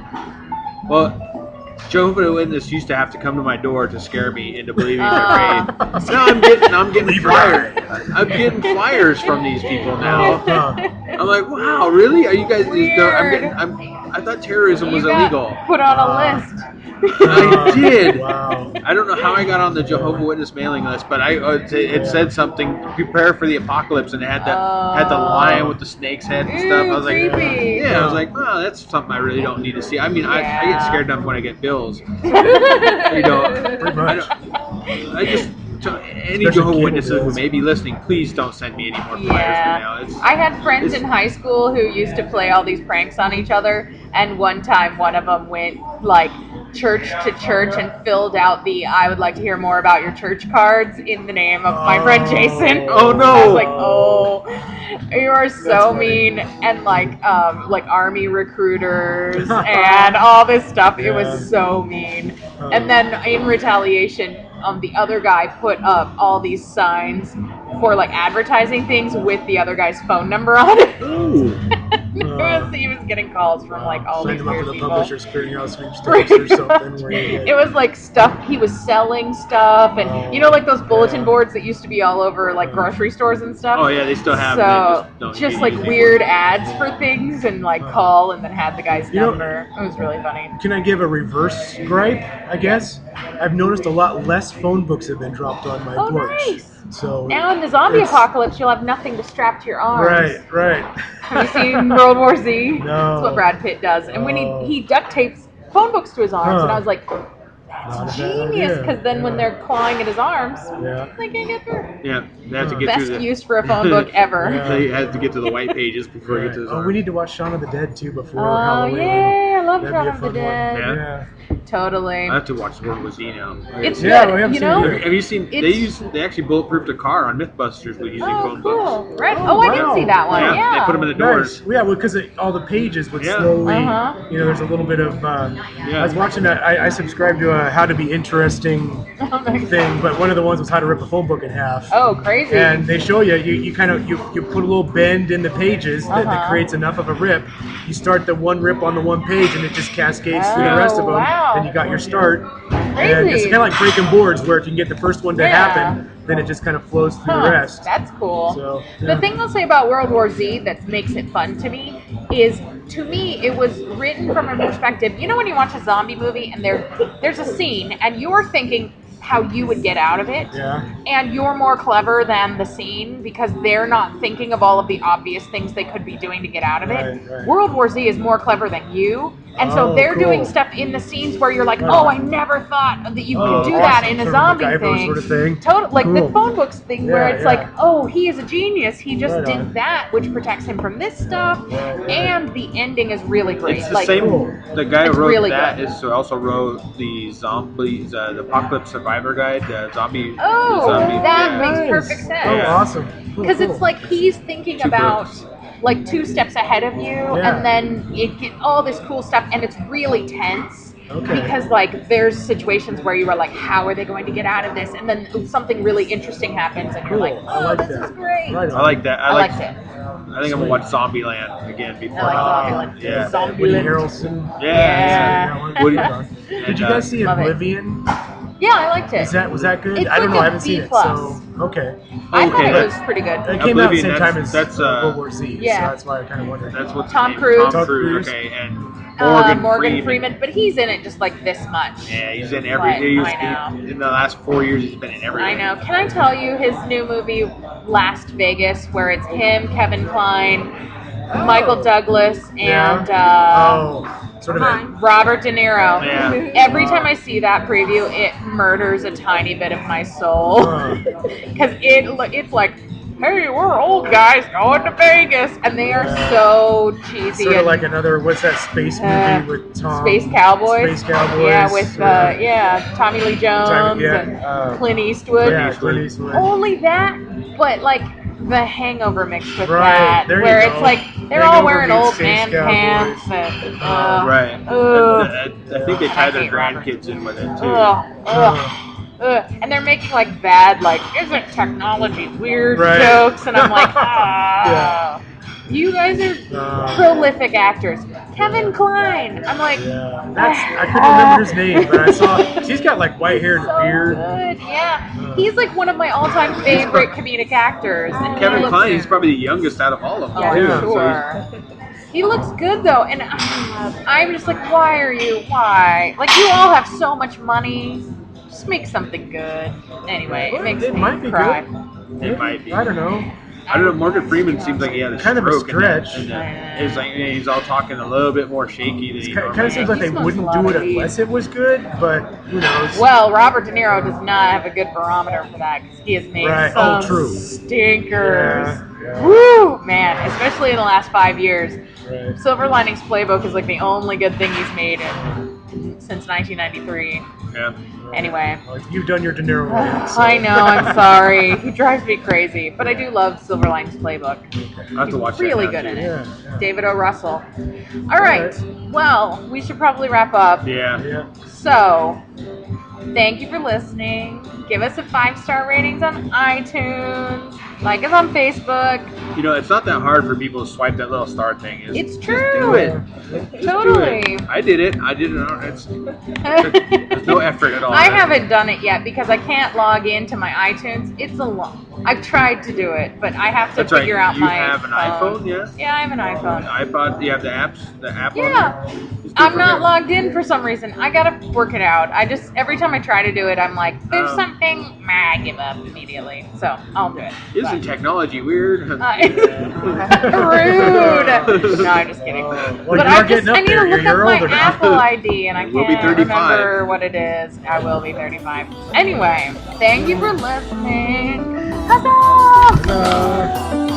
Jehovah's Witness used to have to come to my door to scare me into believing their faith. Now I'm getting flyers. I'm getting flyers from these people now. I'm like, wow, really? Are you guys? I thought terrorism was illegal. Put on a list. I did. Wow. I don't know how I got on the Jehovah's Witness mailing list, but it said something, prepare for the apocalypse, and it had the lion with the snake's head and stuff. I was like, creepy. I was like, wow, that's something I really don't need to see. I mean, I get scared enough when I get bills. You know, Pretty much. I just. Any Jehovah's Witnesses who may be listening, please don't send me any more flyers from now. I had friends in high school who used to play all these pranks on each other, and one time one of them went like church to church and filled out the "I would like to hear more about your church" cards in the name of my friend Jason. Oh no! I was like, oh, you are so mean, and like army recruiters and all this stuff. It was so mean. And then in retaliation, the other guy put up all these signs for like advertising things with the other guy's phone number on it. Ooh. He was getting calls from like all these weird for the people. Publishers Clearinghouse sweepstakes or something. Where It was like stuff he was selling stuff, and you know, like those bulletin boards that used to be all over like grocery stores and stuff. Oh yeah, they still have. So just like weird ads for things, and like call, and then had the guy's number. It was really funny. Can I give a reverse gripe? I guess I've noticed a lot less phone books have been dropped on my porch. Nice. So now in the zombie apocalypse, you'll have nothing to strap to your arms. Right. Have you seen World War Z? No. That's what Brad Pitt does. And when he duct tapes phone books to his arms, and I was like, that's genius, because then when they're clawing at his arms, they can't get through. Yeah, they have to get Best through use for a phone book ever. They had to get to the white pages before you get to the. We need to watch Shaun of the Dead too before Oh Halloween. yeah, I love That'd Shaun be a of the fun Dead. one. Yeah. Totally. I have to watch World War Z now. It's Yeah, we good, haven't you seen know? it. Have you seen? They actually bulletproofed a car on MythBusters with using phone cool. books. Right. Oh, I didn't see that one. Yeah, they put them in the doors. Nice. Yeah, because all the pages would slowly, you know, there's a little bit of. I was watching that. I subscribed to a How to Be Interesting thing, but one of the ones was how to rip a phone book in half. Oh, crazy. And they show you kind of you put a little bend in the pages that creates enough of a rip. You start the one rip on the one page, and it just cascades through the rest of them. Then you got your start. And it's kind of like breaking boards, where if you can get the first one to happen, then it just kind of flows through the rest. That's cool. So, The thing I'll say about World War Z that makes it fun to me is, to me, it was written from a perspective. You know, when you watch a zombie movie and there's a scene, and you're thinking how you would get out of it, and you're more clever than the scene because they're not thinking of all of the obvious things they could be doing to get out of it. Right. World War Z is more clever than you, and so they're doing stuff in the scenes where you're like, oh, I never thought that you could do that in a Sort of zombie MacGyver thing. sort of thing. Total, like the Cool. phone books thing, where it's like, oh, he is a genius. He just Right did on. that, which protects him from this stuff, and the ending is really great. It's the like, same. The guy It's who wrote really that good. also wrote the zombies, the Apocalypse Survivor Guide, the zombie. Oh, the zombie, that yeah. makes perfect sense. Oh, Yeah. awesome. Because it's like he's thinking about books. like 2 steps ahead of you, and then you get all this cool stuff, and it's really tense. Okay. Because like there's situations where you are like, how are they going to get out of this? And then something really interesting happens, and you're like, Cool. oh, I like this that. is great. Right I on. like that. I liked it. I think I'm gonna watch Zombieland again before. I like Zombieland. Yeah. Zombieland. Woody Harrelson. Yeah. That one. Woody- Did you guys see Love it. Oblivion? Yeah, I liked it. Was that good? It's I don't like know. a I haven't seen B+. it. So okay. I thought Okay, it was that's- pretty good. It came out at the Oblivion, same time as that's, World War Z. yeah. So that's why I kind of wondered. That's what's Tom his name? Cruise. Tom Cruise. Tom Okay, and Morgan Morgan Freeman, but he's in it just like this much. Yeah, he's in Like, every. I know. In the last 4 years, he's been in everything. I know. Can I tell you his new movie, Last Vegas, where it's him, Kevin Kline, Michael Douglas, and sort of. Robert De Niro. Yeah. Every time I see that preview, it murders a tiny bit of my soul. Because it's like, hey, we're old guys going to Vegas. And they are so cheesy. Sort of and, like another, what's that space movie with Tom? Space Cowboys. Space Cowboys. Yeah, with Tommy Lee Jones and Clint Eastwood. Yeah, Clint Eastwood. Only that, but like the Hangover mixed with Right, that, there you where go. it's like they're Hangover all wearing meets old Space man Cowboys. pants and Right. I think they tie their hate Robert. grandkids in with it too. And they're making like bad, like, isn't technology weird Right. jokes, and I'm like, you guys are prolific actors. Kevin Kline, I'm like, I couldn't remember his name, but I saw he's got like white hair and a so beard. good, yeah. He's like one of my all-time favorite comedic actors. And Kevin he looks- Kline, he's probably the youngest out of all of them. Yeah, too. sure. He looks good though, and I'm just like, why? Like, you all have so much money. Just make something good. Anyway, it makes me might be cry. good. It might be. I don't know. I don't know. Morgan Freeman seems like he had a Kind of a stroke. stretch. It's like he's all talking a little bit more shaky than he Kind normally of seems is. like they He smokes wouldn't a lot do it of weed. unless it was good, but who knows? Well, Robert De Niro does not have a good barometer for that because he has made Right. some True. stinkers. Yeah. Woo, man! Especially in the last 5 years. Right. Silver Linings Playbook is like the only good thing he's made since 1993. Yeah. Anyway. Well, you've done your De Niro rant, so. I know, I'm sorry. He drives me crazy. But I do love Silver Linings Playbook. I'll have to watch He's really that good now, in too. it. Yeah. David O. Russell. All right. Well, we should probably wrap up. Yeah. Yeah. So, thank you for listening. Give us a 5-star ratings on iTunes. Like us on Facebook. You know, it's not that hard for people to swipe that little star thing. It's Just true. do it. Just Totally. do it. I did it. There's no effort at all. I haven't done it yet because I can't log into my iTunes. It's a lot. I've tried to do it, but I have to That's right. figure out You my have an phone. iPhone, yeah? Yeah, I have an iPhone. iPod, you have the apps, the app on Yeah. there? Just do it I'm from not there. logged in for some reason. I gotta work it out. Every time I try to do it, I'm like, there's Oh. something. I give up immediately. So I'll do it. Isn't technology weird? Rude. No, I'm just kidding. Well, But you I are getting up need to there. look You're up my older now. Apple ID, and I You will be can't 35. remember what it is. I will be 35. Anyway, thank you for listening. Huzzah!